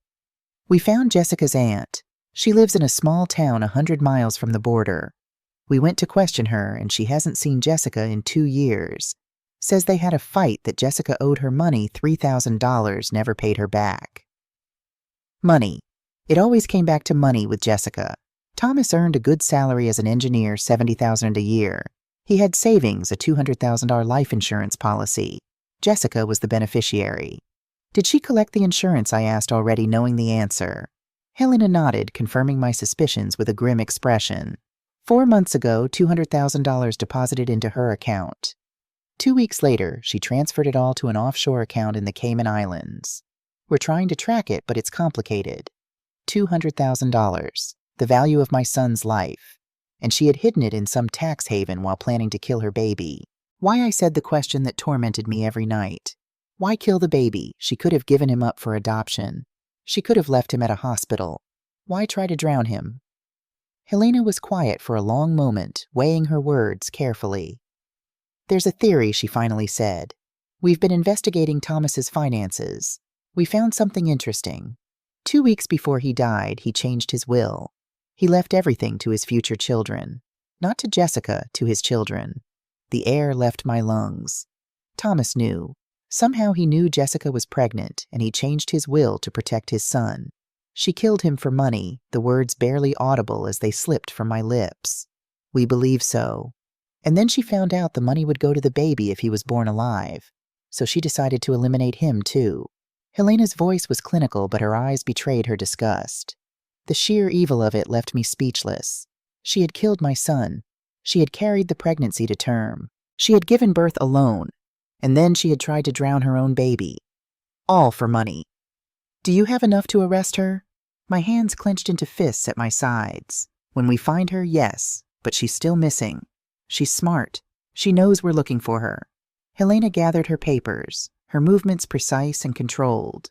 "We found Jessica's aunt. She lives in a small town 100 miles from the border. We went to question her, and she hasn't seen Jessica in 2 years. Says they had a fight, that Jessica owed her money, $3,000, never paid her back." Money. It always came back to money with Jessica. Thomas earned a good salary as an engineer, $70,000 a year. He had savings, a $200,000 life insurance policy. Jessica was the beneficiary. "Did she collect the insurance?" I asked, already knowing the answer. Helena nodded, confirming my suspicions with a grim expression. 4 months ago, $200,000 deposited into her account. 2 weeks later, she transferred it all to an offshore account in the Cayman Islands. We're trying to track it, but it's complicated. $200,000, the value of my son's life. And she had hidden it in some tax haven while planning to kill her baby. Why, I said, the question that tormented me every night. Why kill the baby? She could have given him up for adoption. She could have left him at a hospital. Why try to drown him? Helena was quiet for a long moment, weighing her words carefully. "There's a theory," she finally said. "We've been investigating Thomas's finances. We found something interesting. 2 weeks before he died, he changed his will. He left everything to his future children. Not to Jessica, to his children. The air left my lungs. Thomas knew. Somehow he knew Jessica was pregnant, and he changed his will to protect his son. She killed him for money, the words barely audible as they slipped from my lips. We believe so. And then she found out the money would go to the baby if he was born alive. So she decided to eliminate him too." Helena's voice was clinical, but her eyes betrayed her disgust. The sheer evil of it left me speechless. She had killed my son. She had carried the pregnancy to term. She had given birth alone. And then she had tried to drown her own baby. All for money. "Do you have enough to arrest her?" My hands clenched into fists at my sides. "When we find her, yes, but she's still missing. She's smart. She knows we're looking for her." Helena gathered her papers, her movements precise and controlled.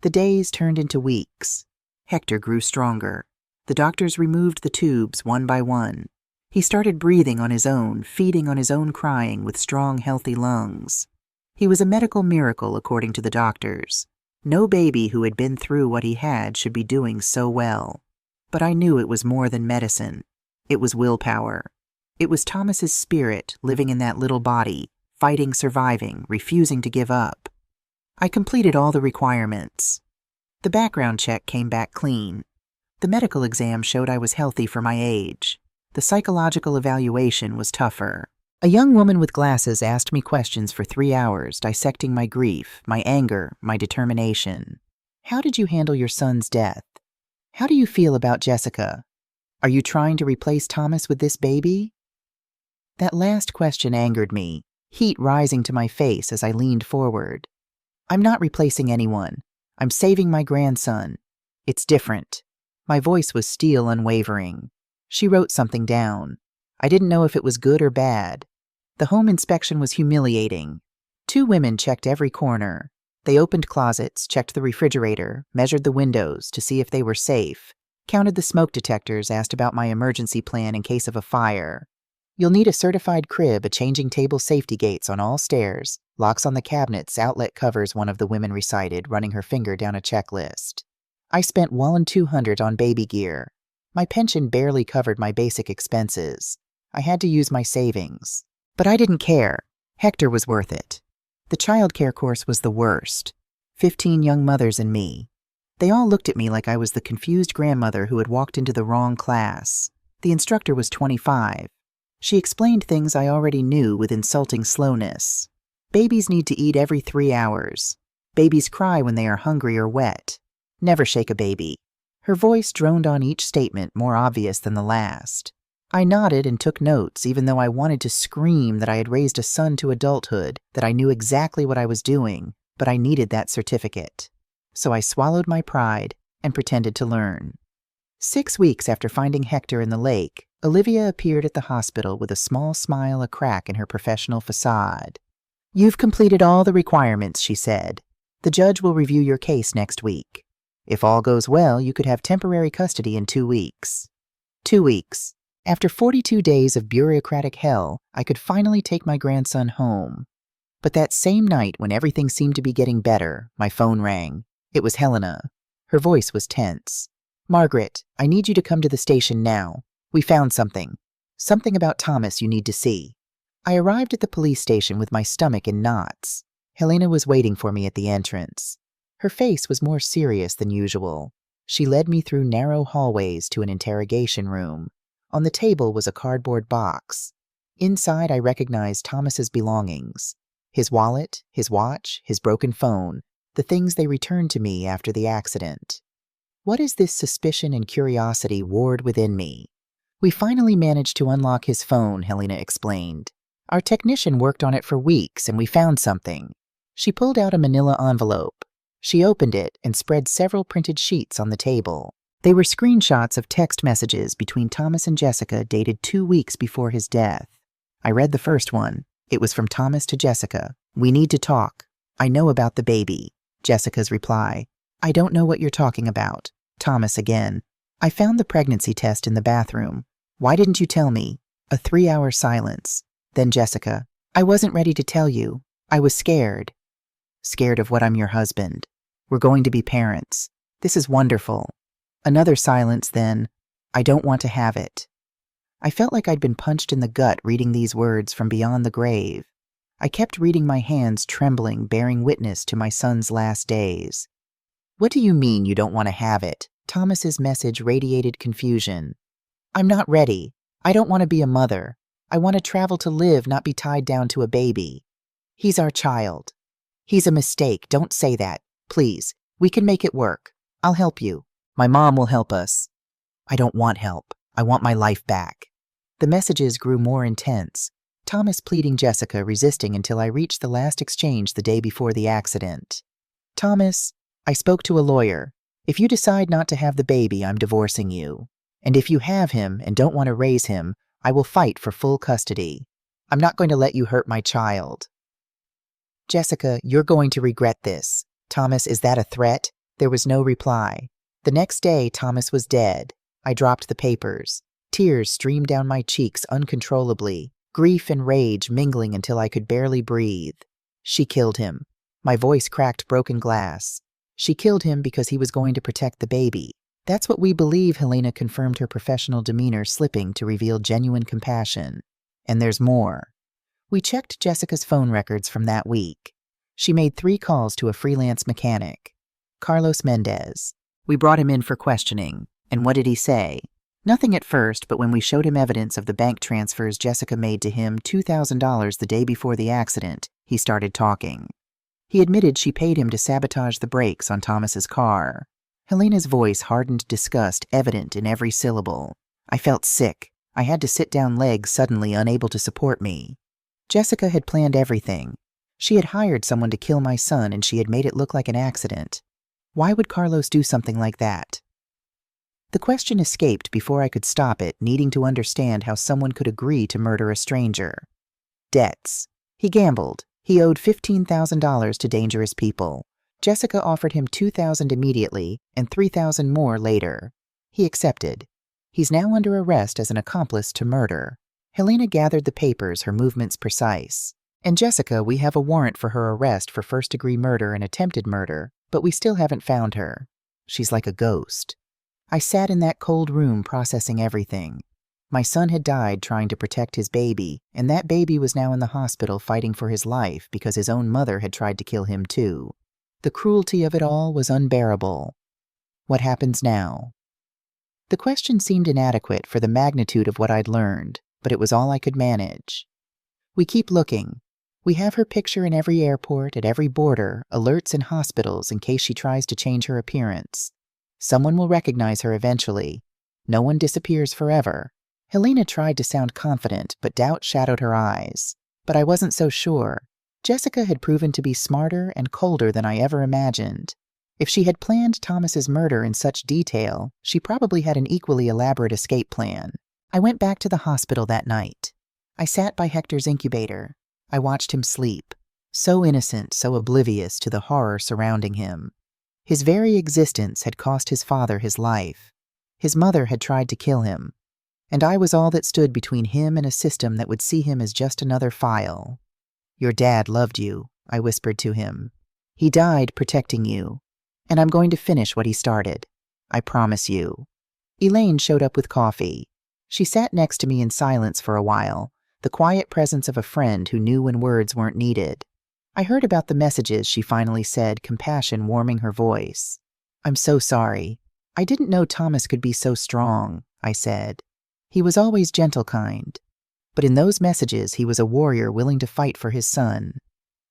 The days turned into weeks. Hector grew stronger. The doctors removed the tubes one by one. He started breathing on his own, feeding on his own crying with strong, healthy lungs. He was a medical miracle, according to the doctors. No baby who had been through what he had should be doing so well. But I knew it was more than medicine. It was willpower. It was Thomas's spirit living in that little body, fighting, surviving, refusing to give up. I completed all the requirements. The background check came back clean. The medical exam showed I was healthy for my age. The psychological evaluation was tougher. A young woman with glasses asked me questions for 3 hours, dissecting my grief, my anger, my determination. "How did you handle your son's death? How do you feel about Jessica? Are you trying to replace Thomas with this baby?" That last question angered me, heat rising to my face as I leaned forward. "I'm not replacing anyone. I'm saving my grandson. It's different." My voice was steel unwavering. She wrote something down. I didn't know if it was good or bad. The home inspection was humiliating. 2 women checked every corner. They opened closets, checked the refrigerator, measured the windows to see if they were safe, counted the smoke detectors, asked about my emergency plan in case of a fire. You'll need a certified crib, a changing table, safety gates on all stairs, locks on the cabinets, outlet covers, one of the women recited, running her finger down a checklist. I spent $1,200 on baby gear. My pension barely covered my basic expenses. I had to use my savings. But I didn't care. Hector was worth it. The childcare course was the worst. 15 young mothers and me. They all looked at me like I was the confused grandmother who had walked into the wrong class. The instructor was 25. She explained things I already knew with insulting slowness. Babies need to eat every 3 hours. Babies cry when they are hungry or wet. Never shake a baby. Her voice droned on each statement, more obvious than the last. I nodded and took notes, even though I wanted to scream that I had raised a son to adulthood, that I knew exactly what I was doing, but I needed that certificate. So I swallowed my pride and pretended to learn. 6 weeks after finding Hector in the lake, Olivia appeared at the hospital with a small smile a crack in her professional facade. "You've completed all the requirements," she said. "The judge will review your case next week. If all goes well, you could have temporary custody in 2 weeks. 2 weeks. After 42 days of bureaucratic hell, I could finally take my grandson home. But that same night, when everything seemed to be getting better, my phone rang. It was Helena. Her voice was tense. "Margaret, I need you to come to the station now. We found something. Something about Thomas you need to see." I arrived at the police station with my stomach in knots. Helena was waiting for me at the entrance. Her face was more serious than usual. She led me through narrow hallways to an interrogation room. On the table was a cardboard box. Inside, I recognized Thomas's belongings. His wallet, his watch, his broken phone, the things they returned to me after the accident. What is this suspicion and curiosity warred within me? "We finally managed to unlock his phone," Helena explained. "Our technician worked on it for weeks, and we found something." She pulled out a manila envelope. She opened it and spread several printed sheets on the table. They were screenshots of text messages between Thomas and Jessica dated 2 weeks before his death. I read the first one. It was from Thomas to Jessica. "We need to talk. I know about the baby." Jessica's reply: "I don't know what you're talking about." Thomas again: "I found the pregnancy test in the bathroom. Why didn't you tell me?" A 3-hour silence. Then Jessica: "I wasn't ready to tell you. I was scared." "Scared of what? I'm your husband. We're going to be parents. This is wonderful." Another silence, then: "I don't want to have it." I felt like I'd been punched in the gut reading these words from beyond the grave. I kept reading, my hands trembling, bearing witness to my son's last days. "What do you mean you don't want to have it?" Thomas's message radiated confusion. "I'm not ready. I don't want to be a mother. I want to travel to live, not be tied down to a baby. He's our child." "He's a mistake. Don't say that. Please. We can make it work. I'll help you. My mom will help us." "I don't want help. I want my life back." The messages grew more intense. Thomas pleading, Jessica resisting, until I reached the last exchange the day before the accident. "Thomas, I spoke to a lawyer. If you decide not to have the baby, I'm divorcing you. And if you have him and don't want to raise him, I will fight for full custody. I'm not going to let you hurt my child." "Jessica, you're going to regret this." "Thomas, is that a threat?" There was no reply. The next day, Thomas was dead. I dropped the papers. Tears streamed down my cheeks uncontrollably, grief and rage mingling until I could barely breathe. She killed him. My voice cracked broken glass. She killed him because he was going to protect the baby. That's what we believe, Helena confirmed, her professional demeanor slipping to reveal genuine compassion. And there's more. We checked Jessica's phone records from that week. She made 3 calls to a freelance mechanic, Carlos Mendez. We brought him in for questioning. And what did he say? Nothing at first, but when we showed him evidence of the bank transfers Jessica made to him, $2,000 the day before the accident, he started talking. He admitted she paid him to sabotage the brakes on Thomas's car. Helena's voice hardened disgust evident in every syllable. I felt sick. I had to sit down, legs suddenly unable to support me. Jessica had planned everything. She had hired someone to kill my son, and she had made it look like an accident. Why would Carlos do something like that? The question escaped before I could stop it, needing to understand how someone could agree to murder a stranger. Debts. He gambled. He owed $15,000 to dangerous people. Jessica offered him $2,000 immediately and $3,000 more later. He accepted. He's now under arrest as an accomplice to murder. Helena gathered the papers, her movements precise. And Jessica, we have a warrant for her arrest for first-degree murder and attempted murder, but we still haven't found her. She's like a ghost. I sat in that cold room processing everything. My son had died trying to protect his baby, and that baby was now in the hospital fighting for his life because his own mother had tried to kill him too. The cruelty of it all was unbearable. What happens now? The question seemed inadequate for the magnitude of what I'd learned, but it was all I could manage. We keep looking. We have her picture in every airport, at every border, alerts in hospitals in case she tries to change her appearance. Someone will recognize her eventually. No one disappears forever. Helena tried to sound confident, but doubt shadowed her eyes. But I wasn't so sure. Jessica had proven to be smarter and colder than I ever imagined. If she had planned Thomas's murder in such detail, she probably had an equally elaborate escape plan. I went back to the hospital that night. I sat by Hector's incubator. I watched him sleep, so innocent, so oblivious to the horror surrounding him. His very existence had cost his father his life. His mother had tried to kill him. And I was all that stood between him and a system that would see him as just another file. "Your dad loved you," I whispered to him. "He died protecting you. And I'm going to finish what he started. I promise you." Elaine showed up with coffee. She sat next to me in silence for a while, the quiet presence of a friend who knew when words weren't needed. I heard about the messages, she finally said, compassion warming her voice. "I'm so sorry. I didn't know Thomas could be so strong," I said. "He was always gentle kind. But in those messages, he was a warrior willing to fight for his son.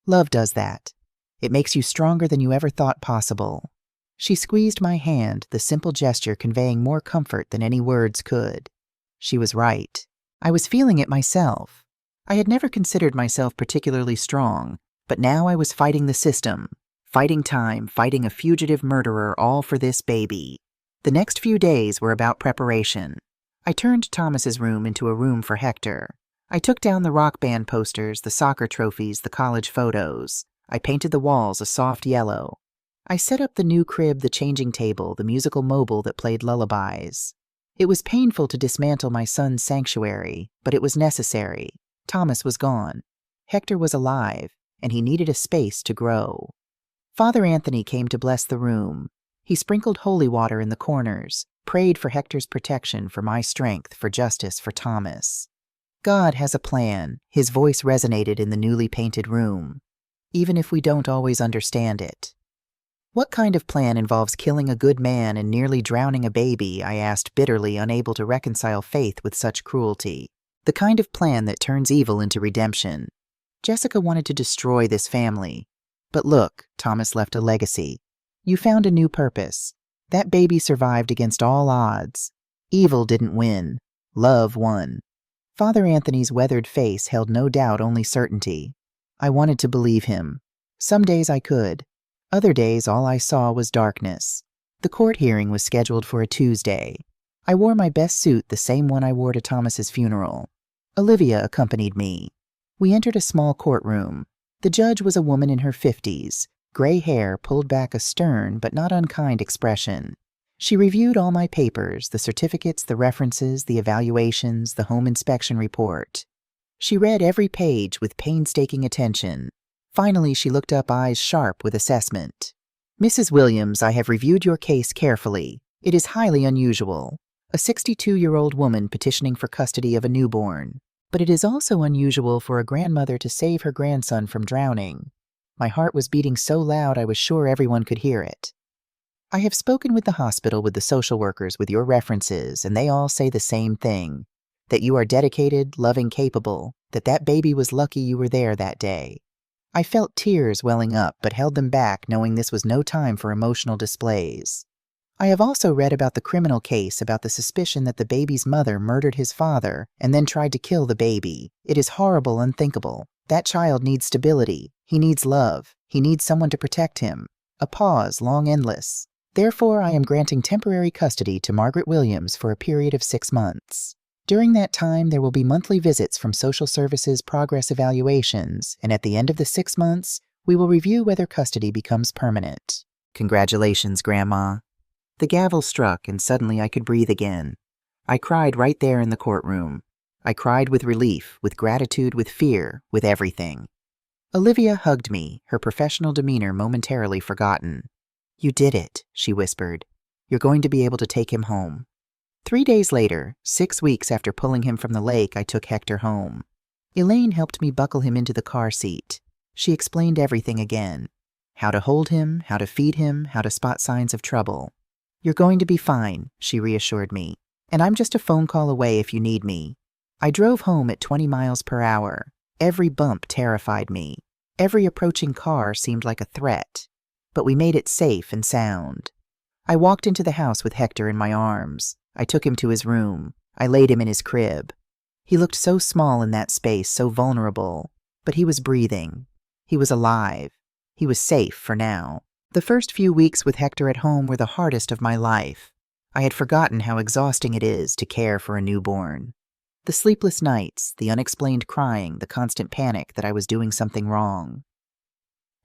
Love does that. It makes you stronger than you ever thought possible." She squeezed my hand, the simple gesture conveying more comfort than any words could. She was right. I was feeling it myself. I had never considered myself particularly strong, but now I was fighting the system, fighting time, fighting a fugitive murderer, all for this baby. The next few days were about preparation. I turned Thomas's room into a room for Hector. I took down the rock band posters, the soccer trophies, the college photos. I painted the walls a soft yellow. I set up the new crib, the changing table, the musical mobile that played lullabies. It was painful to dismantle my son's sanctuary, but it was necessary. Thomas was gone. Hector was alive, and he needed a space to grow. Father Anthony came to bless the room. He sprinkled holy water in the corners, prayed for Hector's protection, for my strength, for justice, for Thomas. God has a plan. His voice resonated in the newly painted room, even if we don't always understand it. "What kind of plan involves killing a good man and nearly drowning a baby?" I asked bitterly, unable to reconcile faith with such cruelty. "The kind of plan that turns evil into redemption. Jessica wanted to destroy this family. But look, Thomas left a legacy. You found a new purpose. That baby survived against all odds. Evil didn't win. Love won." Father Anthony's weathered face held no doubt, only certainty. I wanted to believe him. Some days I could. Other days all I saw was darkness. The court hearing was scheduled for a Tuesday. I wore my best suit, the same one I wore to Thomas's funeral. Olivia accompanied me. We entered a small courtroom. The judge was a woman in her 50s, gray hair pulled back, a stern but not unkind expression. She reviewed all my papers, the certificates, the references, the evaluations, the home inspection report. She read every page with painstaking attention. Finally, she looked up, eyes sharp with assessment. "Mrs. Williams, I have reviewed your case carefully. It is highly unusual. A 62-year-old woman petitioning for custody of a newborn. But it is also unusual for a grandmother to save her grandson from drowning." My heart was beating so loud I was sure everyone could hear it. "I have spoken with the hospital, with the social workers, with your references, and they all say the same thing. That you are dedicated, loving, capable, that baby was lucky you were there that day." I felt tears welling up, but held them back, knowing this was no time for emotional displays. "I have also read about the criminal case, about the suspicion that the baby's mother murdered his father and then tried to kill the baby. It is horrible, unthinkable. That child needs stability. He needs love. He needs someone to protect him." A pause, long, endless. "Therefore, I am granting temporary custody to Margaret Williams for a period of 6 months. During that time, there will be monthly visits from social services, progress evaluations, and at the end of the 6 months, We will review whether custody becomes permanent. Congratulations, Grandma. The gavel struck, and suddenly I could breathe again. I cried right there in the courtroom. I cried with relief, with gratitude, with fear, with everything. Olivia hugged me, her professional demeanor momentarily forgotten. You did it, she whispered. You're going to be able to take him home. 3 days later, 6 weeks after pulling him from the lake, I took Hector home. Elaine helped me buckle him into the car seat. She explained everything again. How to hold him, how to feed him, how to spot signs of trouble. You're going to be fine, she reassured me. And I'm just a phone call away if you need me. I drove home at 20 miles per hour. Every bump terrified me. Every approaching car seemed like a threat. But we made it safe and sound. I walked into the house with Hector in my arms. I took him to his room. I laid him in his crib. He looked so small in that space, so vulnerable. But he was breathing. He was alive. He was safe for now. The first few weeks with Hector at home were the hardest of my life. I had forgotten how exhausting it is to care for a newborn. The sleepless nights, the unexplained crying, the constant panic that I was doing something wrong.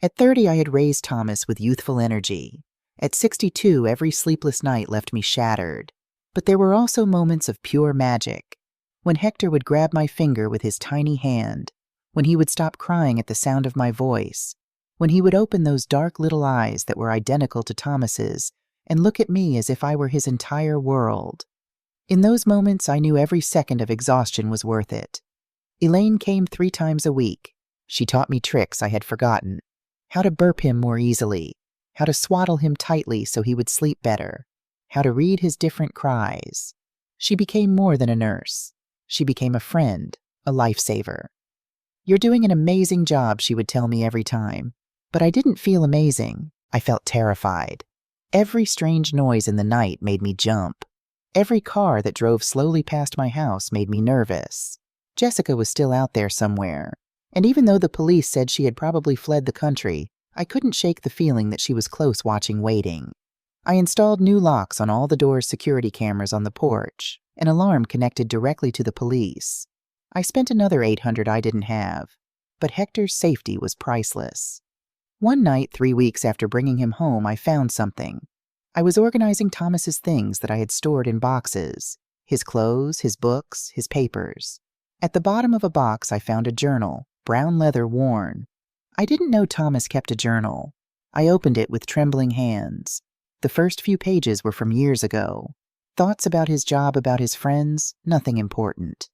At 30, I had raised Thomas with youthful energy. At 62, every sleepless night left me shattered. But there were also moments of pure magic. When Hector would grab my finger with his tiny hand, when he would stop crying at the sound of my voice, when he would open those dark little eyes that were identical to Thomas's and look at me as if I were his entire world. In those moments, I knew every second of exhaustion was worth it. Elaine came 3 times a week. She taught me tricks I had forgotten. How to burp him more easily, how to swaddle him tightly so he would sleep better, how to read his different cries. She became more than a nurse. She became a friend, a lifesaver. You're doing an amazing job, she would tell me every time. But I didn't feel amazing. I felt terrified. Every strange noise in the night made me jump. Every car that drove slowly past my house made me nervous. Jessica was still out there somewhere. And even though the police said she had probably fled the country, I couldn't shake the feeling that she was close watching, waiting. I installed new locks on all the door's security cameras on the porch, an alarm connected directly to the police. I spent another $800 I didn't have, but Hector's safety was priceless. One night, 3 weeks after bringing him home, I found something. I was organizing Thomas's things that I had stored in boxes, his clothes, his books, his papers. At the bottom of a box, I found a journal, brown leather worn. I didn't know Thomas kept a journal. I opened it with trembling hands. The first few pages were from years ago. Thoughts about his job, about his friends, nothing important.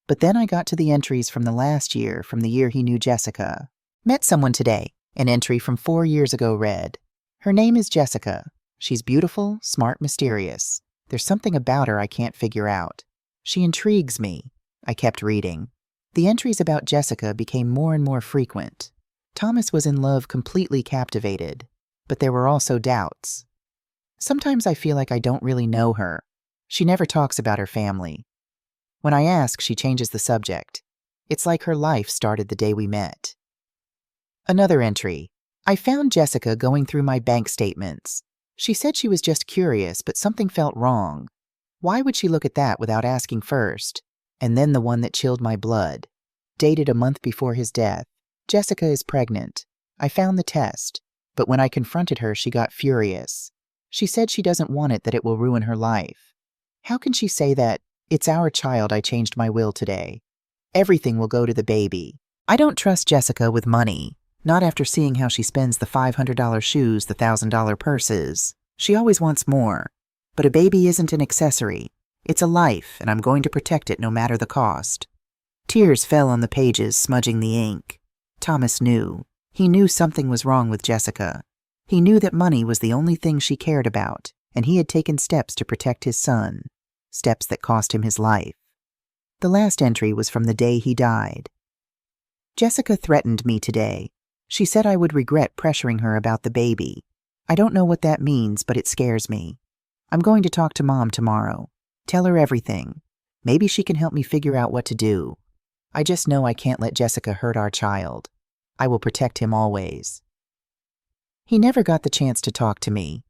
But then I got to the entries from the last year, from the year he knew Jessica. Met someone today. An entry from 4 years ago read, Her name is Jessica. She's beautiful, smart, mysterious. There's something about her I can't figure out. She intrigues me. I kept reading. The entries about Jessica became more and more frequent. Thomas was in love, completely captivated. But there were also doubts. Sometimes I feel like I don't really know her. She never talks about her family. When I ask, she changes the subject. It's like her life started the day we met. Another entry. I found Jessica going through my bank statements. She said she was just curious, but something felt wrong. Why would she look at that without asking first? And then the one that chilled my blood. Dated a month before his death. Jessica is pregnant. I found the test, but when I confronted her, she got furious. She said she doesn't want it, that it will ruin her life. How can she say that? It's our child. I changed my will today. Everything will go to the baby. I don't trust Jessica with money. Not after seeing how she spends the $500 shoes, the $1,000 purses. She always wants more. But a baby isn't an accessory. It's a life, and I'm going to protect it no matter the cost. Tears fell on the pages, smudging the ink. Thomas knew. He knew something was wrong with Jessica. He knew that money was the only thing she cared about, and he had taken steps to protect his son. Steps that cost him his life. The last entry was from the day he died. Jessica threatened me today. She said I would regret pressuring her about the baby. I don't know what that means, but it scares me. I'm going to talk to Mom tomorrow. Tell her everything. Maybe she can help me figure out what to do. I just know I can't let Jessica hurt our child. I will protect him always. He never got the chance to talk to me.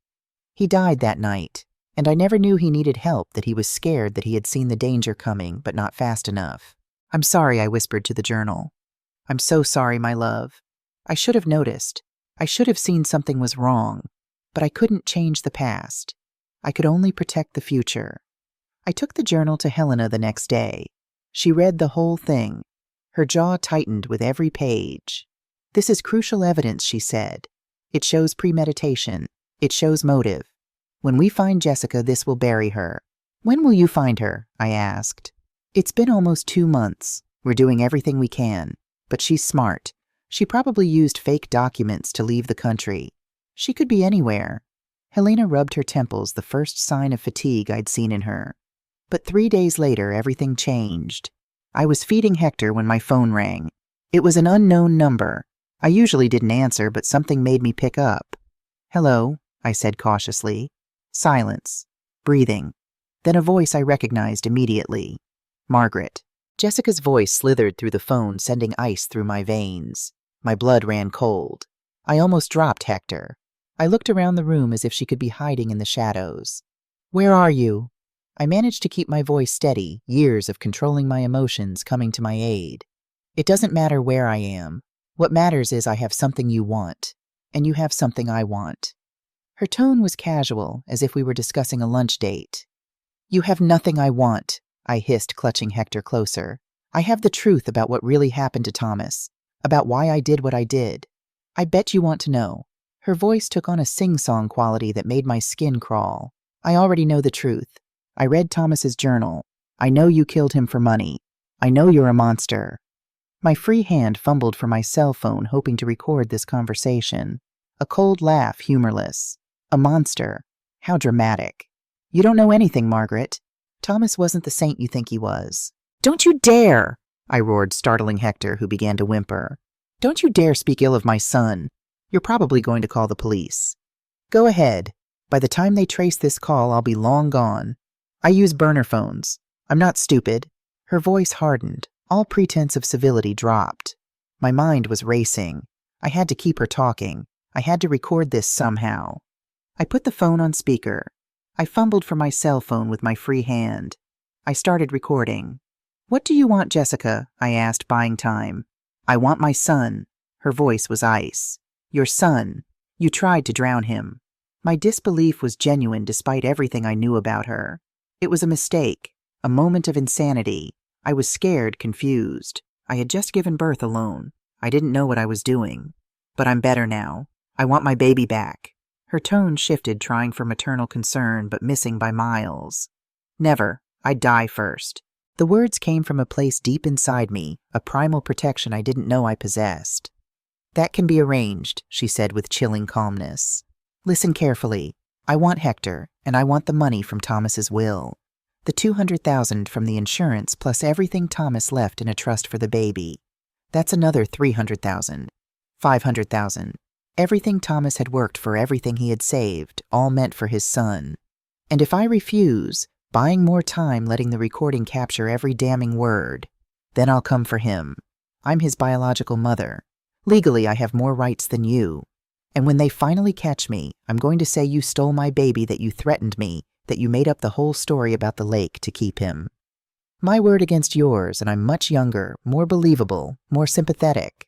He died that night, and I never knew he needed help, that he was scared, that he had seen the danger coming, but not fast enough. I'm sorry, I whispered to the journal. I'm so sorry, my love. I should have noticed. I should have seen something was wrong. But I couldn't change the past. I could only protect the future. I took the journal to Helena the next day. She read the whole thing. Her jaw tightened with every page. "This is crucial evidence," she said. "It shows premeditation. It shows motive. When we find Jessica, this will bury her." "When will you find her?" I asked. "It's been almost 2 months. We're doing everything we can. But she's smart. She probably used fake documents to leave the country. She could be anywhere." Helena rubbed her temples, the first sign of fatigue I'd seen in her. But 3 days later, everything changed. I was feeding Hector when my phone rang. It was an unknown number. I usually didn't answer, but something made me pick up. "Hello," I said cautiously. Silence. Breathing. Then a voice I recognized immediately. Margaret. Jessica's voice slithered through the phone, sending ice through my veins. My blood ran cold. I almost dropped Hector. I looked around the room as if she could be hiding in the shadows. "Where are you?" I managed to keep my voice steady, years of controlling my emotions coming to my aid. "It doesn't matter where I am. What matters is I have something you want, and you have something I want." Her tone was casual, as if we were discussing a lunch date. "You have nothing I want," I hissed, clutching Hector closer. "I have the truth about what really happened to Thomas, about why I did what I did. I bet you want to know." Her voice took on a sing-song quality that made my skin crawl. "I already know the truth. I read Thomas's journal. I know you killed him for money. I know you're a monster." My free hand fumbled for my cell phone, hoping to record this conversation. A cold laugh, humorless. "A monster. How dramatic. You don't know anything, Margaret. Thomas wasn't the saint you think he was." "Don't you dare!" I roared, startling Hector, who began to whimper. "Don't you dare speak ill of my son. You're probably going to call the police." "Go ahead. By the time they trace this call, I'll be long gone. I use burner phones. I'm not stupid." Her voice hardened. All pretense of civility dropped. My mind was racing. I had to keep her talking. I had to record this somehow. I put the phone on speaker. I fumbled for my cell phone with my free hand. I started recording. "What do you want, Jessica?" I asked, buying time. "I want my son." Her voice was ice. "Your son. You tried to drown him." My disbelief was genuine despite everything I knew about her. It was a mistake, a moment of insanity. I was scared, confused. I had just given birth alone. I didn't know what I was doing. But I'm better now. I want my baby back. Her tone shifted, trying for maternal concern, but missing by miles. "Never. I'd die first." The words came from a place deep inside me, a primal protection I didn't know I possessed. "That can be arranged," she said with chilling calmness. "Listen carefully. I want Hector, and I want the money from Thomas's will. The $200,000 from the insurance plus everything Thomas left in a trust for the baby. That's another $300,000. $500,000. Everything Thomas had worked for, everything he had saved, all meant for his son. And if I refuse, buying more time letting the recording capture every damning word, then I'll come for him. I'm his biological mother. Legally, I have more rights than you. And when they finally catch me, I'm going to say you stole my baby, that you threatened me, that you made up the whole story about the lake to keep him. My word against yours, and I'm much younger, more believable, more sympathetic."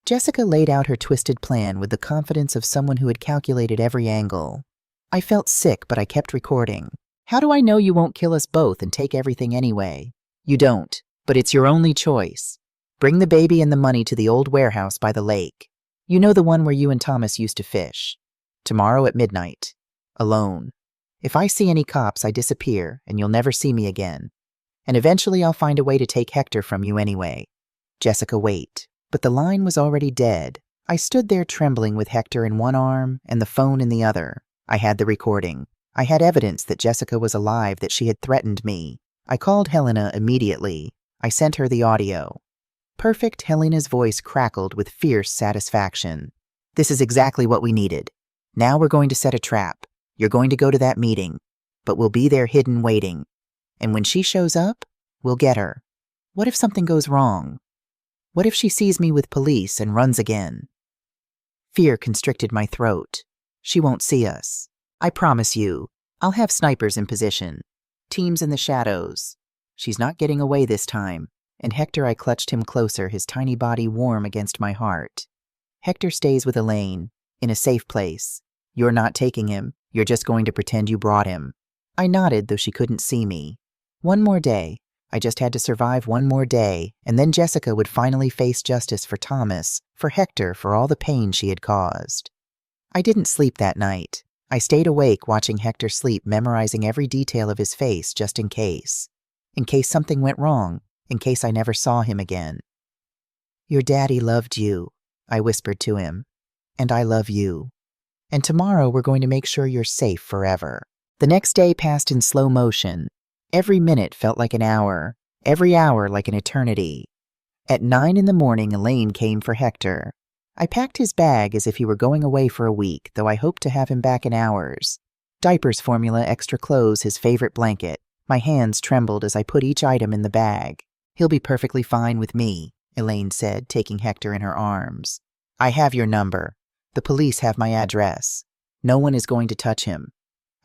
Jessica laid out her twisted plan with the confidence of someone who had calculated every angle. I felt sick, but I kept recording. "How do I know you won't kill us both and take everything anyway? You don't, but it's your only choice. Bring the baby and the money to the old warehouse by the lake. You know, the one where you and Thomas used to fish. Tomorrow at midnight. Alone. If I see any cops, I disappear, and you'll never see me again. And eventually I'll find a way to take Hector from you anyway. Jessica, wait." But the line was already dead. I stood there trembling with Hector in one arm and the phone in the other. I had the recording. I had evidence that Jessica was alive, that she had threatened me. I called Helena immediately. I sent her the audio. Perfect. Helena's voice crackled with fierce satisfaction. "This is exactly what we needed. Now we're going to set a trap. You're going to go to that meeting, but we'll be there hidden waiting. And when she shows up, we'll get her. What if something goes wrong? What if she sees me with police and runs again?" Fear constricted my throat. "She won't see us. I promise you. I'll have snipers in position. Teams in the shadows. She's not getting away this time." And Hector, I clutched him closer, his tiny body warm against my heart. Hector stays with Elaine, in a safe place. You're not taking him. You're just going to pretend you brought him. I nodded, though she couldn't see me. One more day. I just had to survive one more day, and then Jessica would finally face justice for Thomas, for Hector, for all the pain she had caused. I didn't sleep that night. I stayed awake watching Hector sleep, memorizing every detail of his face just in case. In case something went wrong, in case I never saw him again. Your daddy loved you, I whispered to him. And I love you. And tomorrow we're going to make sure you're safe forever. The next day passed in slow motion. Every minute felt like an hour, every hour like an eternity. At 9 in the morning, Elaine came for Hector. I packed his bag as if he were going away for a week, though I hoped to have him back in hours. Diapers formula, extra clothes, his favorite blanket. My hands trembled as I put each item in the bag. He'll be perfectly fine with me, Elaine said, taking Hector in her arms. I have your number. The police have my address. No one is going to touch him.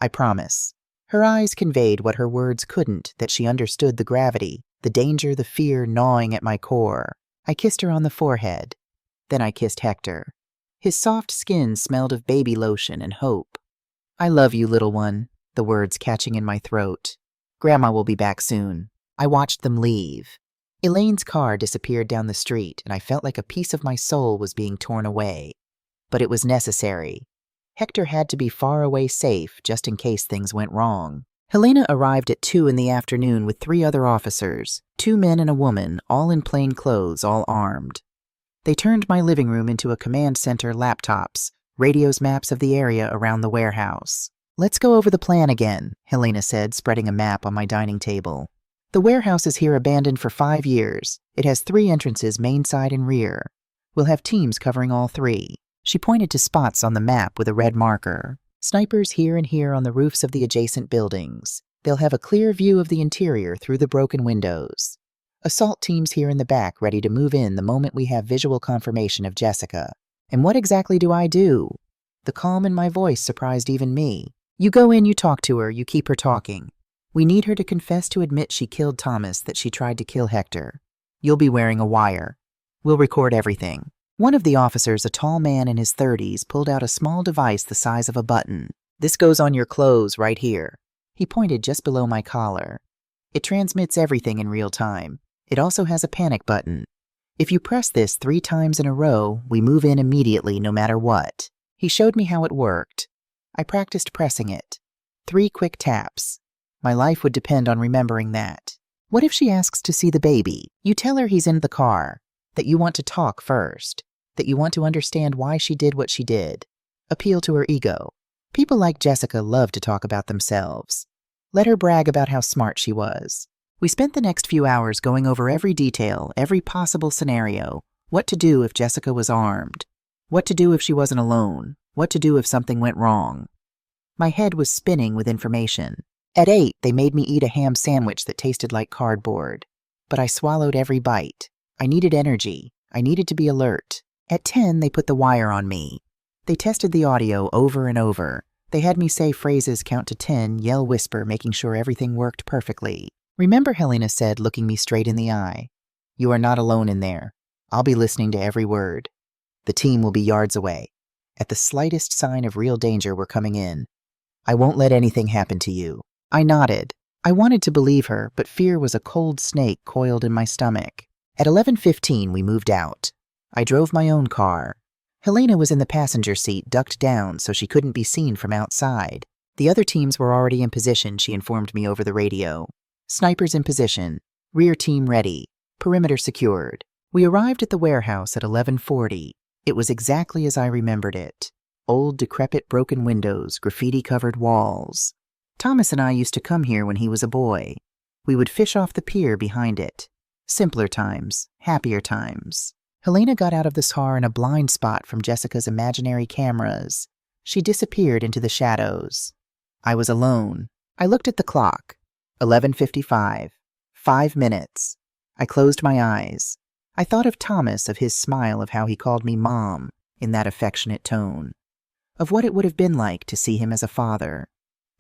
I promise. Her eyes conveyed what her words couldn't, that she understood the gravity, the danger, the fear gnawing at my core. I kissed her on the forehead. Then I kissed Hector. His soft skin smelled of baby lotion and hope. I love you, little one, the words catching in my throat. Grandma will be back soon. I watched them leave. Elaine's car disappeared down the street, and I felt like a piece of my soul was being torn away. But it was necessary. Hector had to be far away safe, just in case things went wrong. Helena arrived at 2 in the afternoon with 3 other officers, 2 men and a woman, all in plain clothes, all armed. They turned my living room into a command center, laptops, radios, maps of the area around the warehouse. Let's go over the plan again, Helena said, spreading a map on my dining table. The warehouse is here abandoned for 5 years. It has 3 entrances, main, side, and rear. We'll have teams covering all 3. She pointed to spots on the map with a red marker. Snipers here and here on the roofs of the adjacent buildings. They'll have a clear view of the interior through the broken windows. Assault teams here in the back ready to move in the moment we have visual confirmation of Jessica. And what exactly do I do? The calm in my voice surprised even me. You go in, you talk to her, you keep her talking. We need her to confess, to admit she killed Thomas, that she tried to kill Hector. You'll be wearing a wire. We'll record everything. One of the officers, a tall man in his 30s, pulled out a small device the size of a button. This goes on your clothes right here. He pointed just below my collar. It transmits everything in real time. It also has a panic button. If you press this 3 times in a row, we move in immediately no matter what. He showed me how it worked. I practiced pressing it. 3 quick taps. My life would depend on remembering that. What if she asks to see the baby? You tell her he's in the car, that you want to talk first, that you want to understand why she did what she did. Appeal to her ego. People like Jessica love to talk about themselves. Let her brag about how smart she was. We spent the next few hours going over every detail, every possible scenario. What to do if Jessica was armed. What to do if she wasn't alone. What to do if something went wrong. My head was spinning with information. At 8, they made me eat a ham sandwich that tasted like cardboard. But I swallowed every bite. I needed energy. I needed to be alert. At 10, they put the wire on me. They tested the audio over and over. They had me say phrases, count to 10, yell, whisper, making sure everything worked perfectly. Remember, Helena said, looking me straight in the eye. You are not alone in there. I'll be listening to every word. The team will be yards away. At the slightest sign of real danger, we're coming in. I won't let anything happen to you. I nodded. I wanted to believe her, but fear was a cold snake coiled in my stomach. At 11:15, we moved out. I drove my own car. Helena was in the passenger seat, ducked down so she couldn't be seen from outside. The other teams were already in position, she informed me over the radio. Snipers in position. Rear team ready. Perimeter secured. We arrived at the warehouse at 11:40. It was exactly as I remembered it. Old, decrepit, broken windows, graffiti-covered walls. Thomas and I used to come here when he was a boy. We would fish off the pier behind it. Simpler times, happier times. Helena got out of the car in a blind spot from Jessica's imaginary cameras. She disappeared into the shadows. I was alone. I looked at the clock. 11:55. 5 minutes. I closed my eyes. I thought of Thomas, of his smile, of how he called me Mom, in that affectionate tone. Of what it would have been like to see him as a father.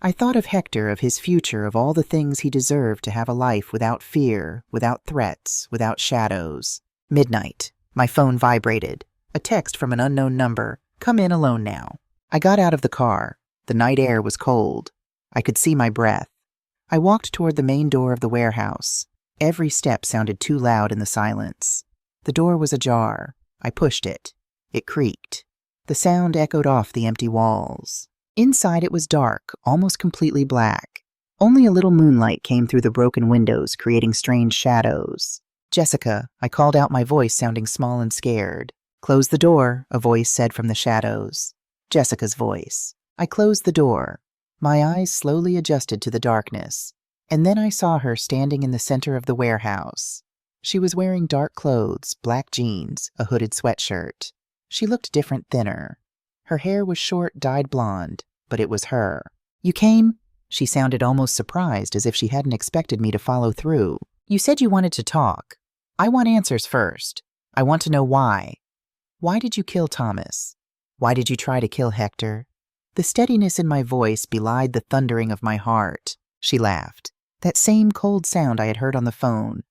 I thought of Hector, of his future, of all the things he deserved to have a life without fear, without threats, without shadows. Midnight. My phone vibrated. A text from an unknown number. Come in alone now. I got out of the car. The night air was cold. I could see my breath. I walked toward the main door of the warehouse. Every step sounded too loud in the silence. The door was ajar. I pushed it. It creaked. The sound echoed off the empty walls. Inside it was dark, almost completely black. Only a little moonlight came through the broken windows, creating strange shadows. Jessica, I called out, my voice sounding small and scared. Close the door, a voice said from the shadows. Jessica's voice. I closed the door. My eyes slowly adjusted to the darkness. And then I saw her standing in the center of the warehouse. She was wearing dark clothes, black jeans, a hooded sweatshirt. She looked different, thinner. Her hair was short, dyed blonde, but it was her. You came? She sounded almost surprised, as if she hadn't expected me to follow through. You said you wanted to talk. I want answers first. I want to know why. Why did you kill Thomas? Why did you try to kill Hector? The steadiness in my voice belied the thundering of my heart. She laughed. That same cold sound I had heard on the phone.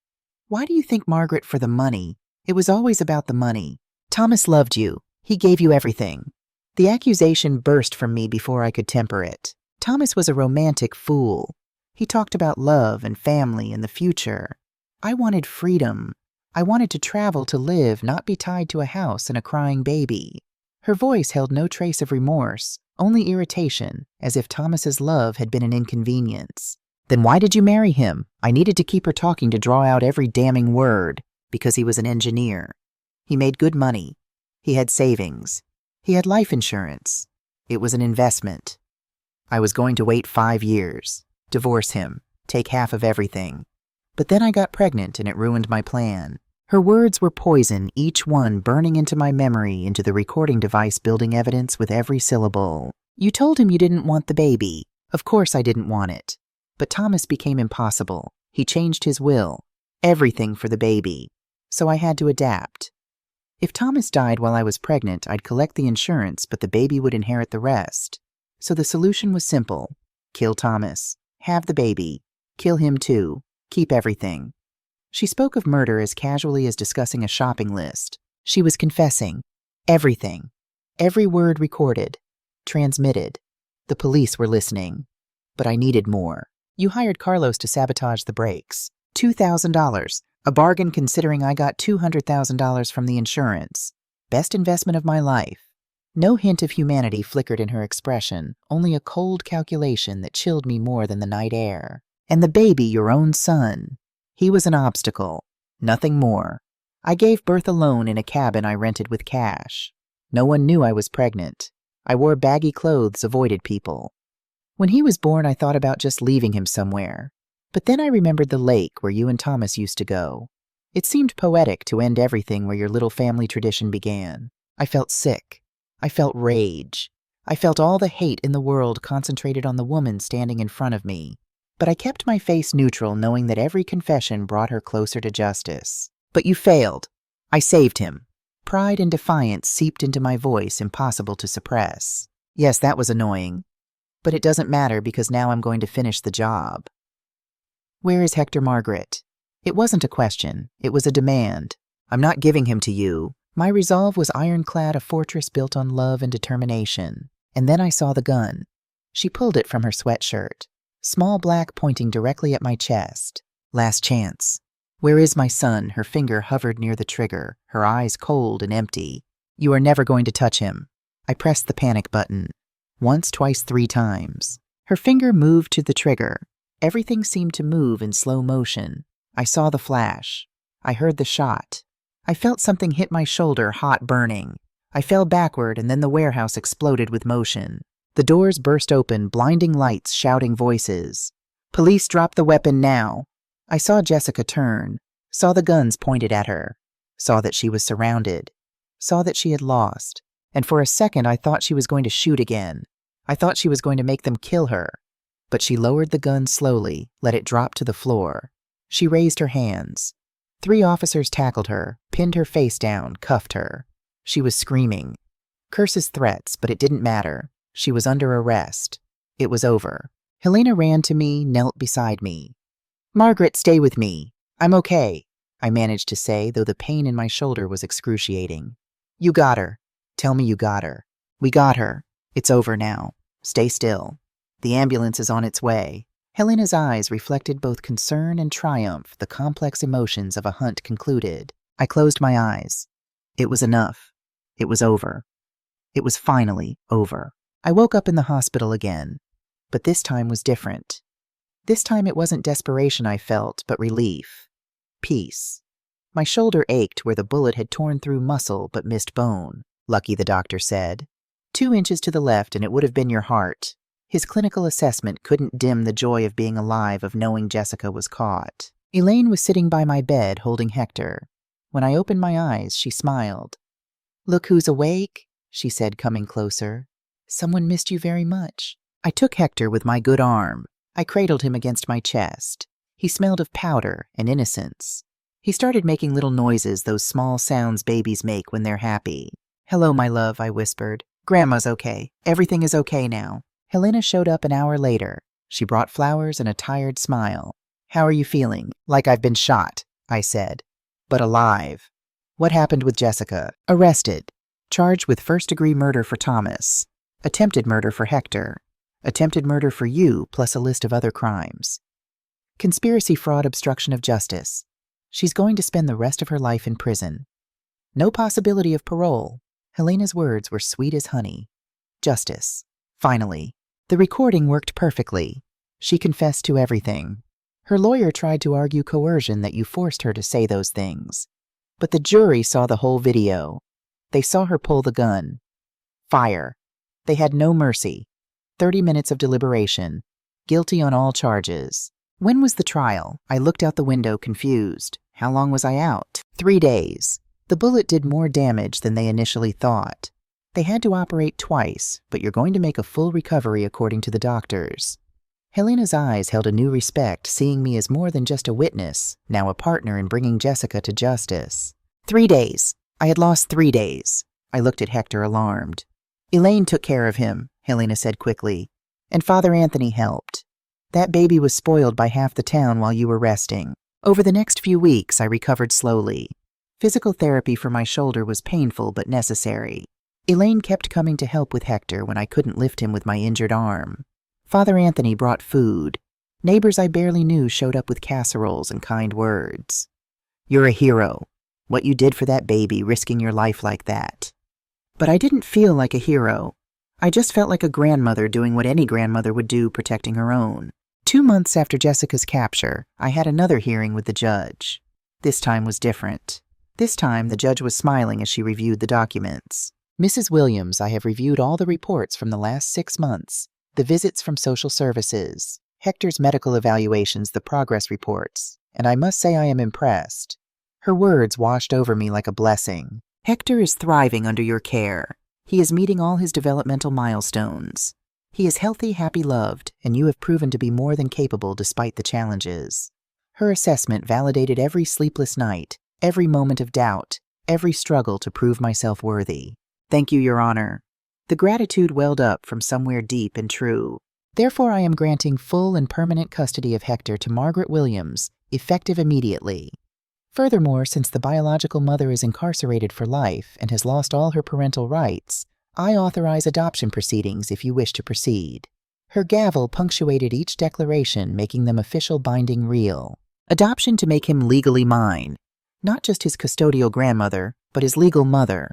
Why do you think, Margaret, for the money? It was always about the money. Thomas loved you. He gave you everything. The accusation burst from me before I could temper it. Thomas was a romantic fool. He talked about love and family and the future. I wanted freedom. I wanted to travel, to live, not be tied to a house and a crying baby. Her voice held no trace of remorse, only irritation, as if Thomas's love had been an inconvenience. Then why did you marry him? I needed to keep her talking to draw out every damning word. Because he was an engineer. He made good money. He had savings. He had life insurance. It was an investment. I was going to wait 5 years, divorce him, take half of everything. But then I got pregnant and it ruined my plan. Her words were poison, each one burning into my memory, into the recording device, building evidence with every syllable. You told him you didn't want the baby. Of course I didn't want it. But Thomas became impossible. He changed his will. Everything for the baby. So I had to adapt. If Thomas died while I was pregnant, I'd collect the insurance, but the baby would inherit the rest. So the solution was simple. Kill Thomas. Have the baby. Kill him too. Keep everything. She spoke of murder as casually as discussing a shopping list. She was confessing. Everything. Every word recorded. Transmitted. The police were listening. But I needed more. You hired Carlos to sabotage the brakes. $2,000. A bargain considering I got $200,000 from the insurance. Best investment of my life. No hint of humanity flickered in her expression, only a cold calculation that chilled me more than the night air. And the baby, your own son. He was an obstacle. Nothing more. I gave birth alone in a cabin I rented with cash. No one knew I was pregnant. I wore baggy clothes, avoided people. When he was born, I thought about just leaving him somewhere. But then I remembered the lake where you and Thomas used to go. It seemed poetic to end everything where your little family tradition began. I felt sick. I felt rage. I felt all the hate in the world concentrated on the woman standing in front of me. But I kept my face neutral, knowing that every confession brought her closer to justice. But you failed. I saved him. Pride and defiance seeped into my voice, impossible to suppress. Yes, that was annoying. But it doesn't matter because now I'm going to finish the job. Where is Hector, Margaret? It wasn't a question. It was a demand. I'm not giving him to you. My resolve was ironclad, a fortress built on love and determination. And then I saw the gun. She pulled it from her sweatshirt. Small black, pointing directly at my chest. Last chance. Where is my son? Her finger hovered near the trigger, her eyes cold and empty. You are never going to touch him. I pressed the panic button. Once, twice, 3 times. Her finger moved to the trigger. Everything seemed to move in slow motion. I saw the flash. I heard the shot. I felt something hit my shoulder, hot, burning. I fell backward, and then the warehouse exploded with motion. The doors burst open, blinding lights, shouting voices. Police, drop the weapon now. I saw Jessica turn, saw the guns pointed at her, saw that she was surrounded, saw that she had lost, and for a second I thought she was going to shoot again. I thought she was going to make them kill her. But she lowered the gun slowly, let it drop to the floor. She raised her hands. 3 officers tackled her, pinned her face down, cuffed her. She was screaming. Curses, threats, but it didn't matter. She was under arrest. It was over. Helena ran to me, knelt beside me. Margaret, stay with me. I'm okay, I managed to say, though the pain in my shoulder was excruciating. You got her. Tell me you got her. We got her. It's over now. Stay still. The ambulance is on its way. Helena's eyes reflected both concern and triumph, the complex emotions of a hunt concluded. I closed my eyes. It was enough. It was over. It was finally over. I woke up in the hospital again, but this time was different. This time it wasn't desperation I felt, but relief. Peace. My shoulder ached where the bullet had torn through muscle but missed bone. Lucky, the doctor said. 2 inches to the left and it would have been your heart. His clinical assessment couldn't dim the joy of being alive, of knowing Jessica was caught. Elaine was sitting by my bed holding Hector. When I opened my eyes, she smiled. Look who's awake, she said, coming closer. Someone missed you very much. I took Hector with my good arm. I cradled him against my chest. He smelled of powder and innocence. He started making little noises, those small sounds babies make when they're happy. Hello, my love, I whispered. Grandma's okay. Everything is okay now. Helena showed up an hour later. She brought flowers and a tired smile. How are you feeling? Like I've been shot, I said. But alive. What happened with Jessica? Arrested. Charged with first-degree murder for Thomas. Attempted murder for Hector. Attempted murder for you, plus a list of other crimes. Conspiracy, fraud, obstruction of justice. She's going to spend the rest of her life in prison. No possibility of parole. Helena's words were sweet as honey. Justice. Finally. The recording worked perfectly. She confessed to everything. Her lawyer tried to argue coercion, that you forced her to say those things. But the jury saw the whole video. They saw her pull the gun. Fire. They had no mercy. 30 minutes of deliberation. Guilty on all charges. When was the trial? I looked out the window, confused. How long was I out? 3 days. The bullet did more damage than they initially thought. They had to operate twice, but you're going to make a full recovery according to the doctors. Helena's eyes held a new respect, seeing me as more than just a witness, now a partner in bringing Jessica to justice. 3 days. I had lost 3 days. I looked at Hector, alarmed. Elaine took care of him, Helena said quickly, and Father Anthony helped. That baby was spoiled by half the town while you were resting. Over the next few weeks, I recovered slowly. Physical therapy for my shoulder was painful but necessary. Elaine kept coming to help with Hector when I couldn't lift him with my injured arm. Father Anthony brought food. Neighbors I barely knew showed up with casseroles and kind words. You're a hero. What you did for that baby, risking your life like that. But I didn't feel like a hero. I just felt like a grandmother doing what any grandmother would do, protecting her own. 2 months after Jessica's capture, I had another hearing with the judge. This time was different. This time, the judge was smiling as she reviewed the documents. Mrs. Williams, I have reviewed all the reports from the last 6 months, the visits from social services, Hector's medical evaluations, the progress reports, and I must say I am impressed. Her words washed over me like a blessing. Hector is thriving under your care. He is meeting all his developmental milestones. He is healthy, happy, loved, and you have proven to be more than capable despite the challenges. Her assessment validated every sleepless night, every moment of doubt, every struggle to prove myself worthy. Thank you, Your Honor. The gratitude welled up from somewhere deep and true. Therefore, I am granting full and permanent custody of Hector to Margaret Williams, effective immediately. Furthermore, since the biological mother is incarcerated for life and has lost all her parental rights, I authorize adoption proceedings if you wish to proceed. Her gavel punctuated each declaration, making them official, binding, real. Adoption to make him legally mine. Not just his custodial grandmother, but his legal mother.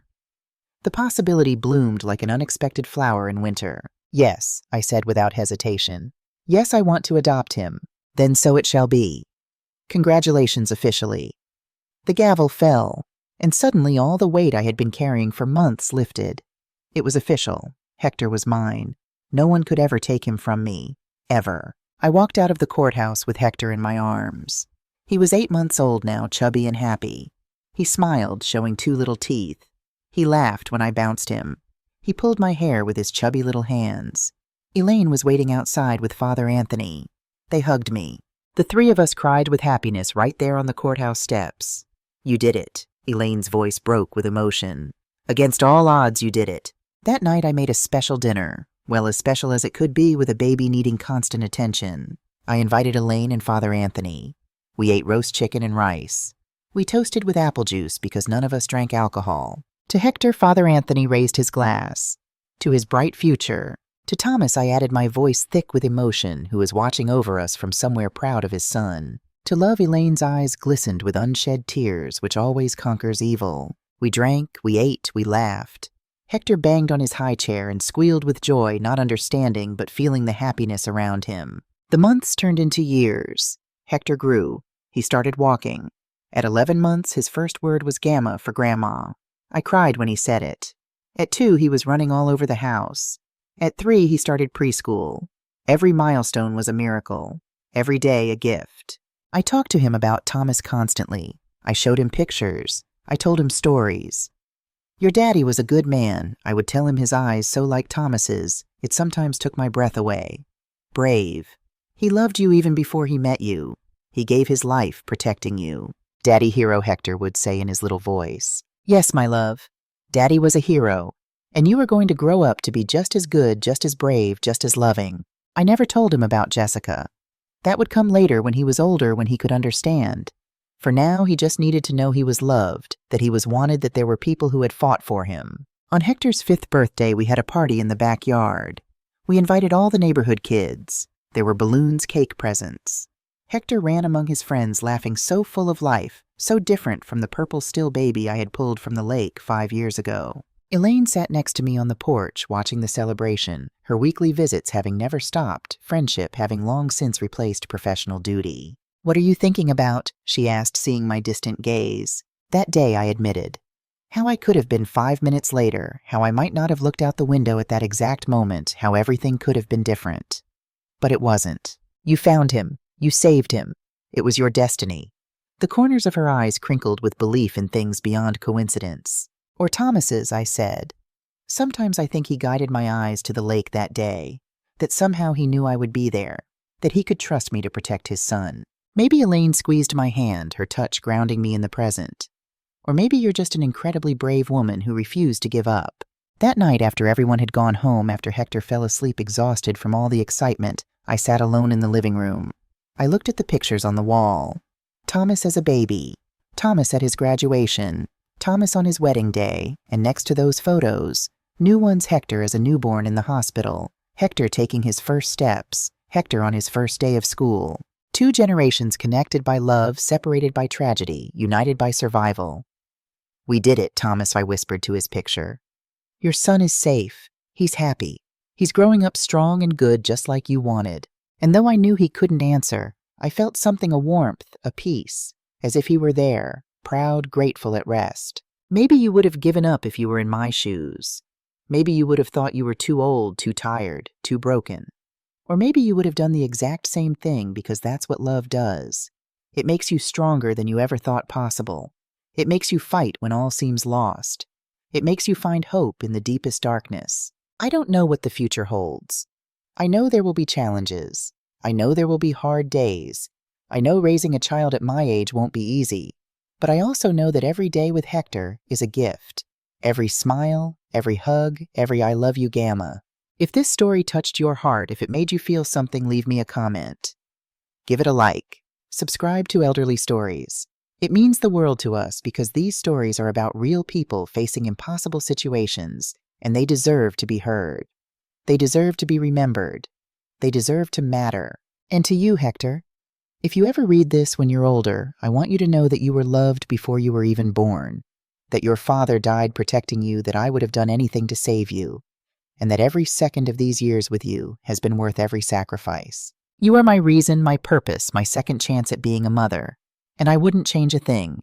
The possibility bloomed like an unexpected flower in winter. Yes, I said without hesitation. Yes, I want to adopt him. Then so it shall be. Congratulations officially. The gavel fell, and suddenly all the weight I had been carrying for months lifted. It was official. Hector was mine. No one could ever take him from me. Ever. I walked out of the courthouse with Hector in my arms. He was 8 months old now, chubby and happy. He smiled, showing 2 little teeth. He laughed when I bounced him. He pulled my hair with his chubby little hands. Elaine was waiting outside with Father Anthony. They hugged me. The 3 of us cried with happiness right there on the courthouse steps. You did it. Elaine's voice broke with emotion. Against all odds, you did it. That night I made a special dinner. Well, as special as it could be with a baby needing constant attention. I invited Elaine and Father Anthony. We ate roast chicken and rice. We toasted with apple juice because none of us drank alcohol. To Hector, Father Anthony raised his glass. To his bright future. To Thomas, I added my voice thick with emotion, who was watching over us from somewhere proud of his son. To love, Elaine's eyes glistened with unshed tears, which always conquers evil. We drank, we ate, we laughed. Hector banged on his high chair and squealed with joy, not understanding but feeling the happiness around him. The months turned into years. Hector grew. He started walking. At 11 months, his first word was Gamma for Grandma. I cried when he said it. At 2, he was running all over the house. At 3, he started preschool. Every milestone was a miracle. Every day a gift. I talked to him about Thomas constantly. I showed him pictures. I told him stories. Your daddy was a good man, I would tell him, his eyes so like Thomas's, it sometimes took my breath away. Brave. He loved you even before he met you. He gave his life protecting you. Daddy hero, Hector would say in his little voice. Yes, my love. Daddy was a hero, and you are going to grow up to be just as good, just as brave, just as loving. I never told him about Jessica. That would come later when he was older, when he could understand. For now, he just needed to know he was loved, that he was wanted, that there were people who had fought for him. On Hector's 5th birthday, we had a party in the backyard. We invited all the neighborhood kids. There were balloons, cake, presents. Hector ran among his friends, laughing so full of life, so different from the purple still baby I had pulled from the lake 5 years ago. Elaine sat next to me on the porch, watching the celebration, her weekly visits having never stopped, friendship having long since replaced professional duty. What are you thinking about? She asked, seeing my distant gaze. That day, I admitted. How I could have been 5 minutes later, how I might not have looked out the window at that exact moment, how everything could have been different. But it wasn't. You found him. You saved him. It was your destiny. The corners of her eyes crinkled with belief in things beyond coincidence. Or Thomas's, I said. Sometimes I think he guided my eyes to the lake that day, that somehow he knew I would be there, that he could trust me to protect his son. Maybe Elaine squeezed my hand, her touch grounding me in the present. Or maybe you're just an incredibly brave woman who refused to give up. That night, after everyone had gone home, after Hector fell asleep exhausted from all the excitement, I sat alone in the living room. I looked at the pictures on the wall. Thomas as a baby, Thomas at his graduation, Thomas on his wedding day, and next to those photos, new ones, Hector as a newborn in the hospital, Hector taking his first steps, Hector on his first day of school. 2 generations connected by love, separated by tragedy, united by survival. We did it, Thomas, I whispered to his picture. Your son is safe. He's happy. He's growing up strong and good, just like you wanted. And though I knew he couldn't answer, I felt something, a warmth, a peace, as if he were there, proud, grateful, at rest. Maybe you would have given up if you were in my shoes. Maybe you would have thought you were too old, too tired, too broken. Or maybe you would have done the exact same thing, because that's what love does. It makes you stronger than you ever thought possible. It makes you fight when all seems lost. It makes you find hope in the deepest darkness. I don't know what the future holds. I know there will be challenges. I know there will be hard days. I know raising a child at my age won't be easy. But I also know that every day with Hector is a gift. Every smile, every hug, every I love you, Gamma. If this story touched your heart, if it made you feel something, leave me a comment. Give it a like. Subscribe to Elderly Stories. It means the world to us because these stories are about real people facing impossible situations, and they deserve to be heard. They deserve to be remembered. They deserve to matter. And to you, Hector, if you ever read this when you're older, I want you to know that you were loved before you were even born, that your father died protecting you, that I would have done anything to save you, and that every second of these years with you has been worth every sacrifice. You are my reason, my purpose, my second chance at being a mother, and I wouldn't change a thing.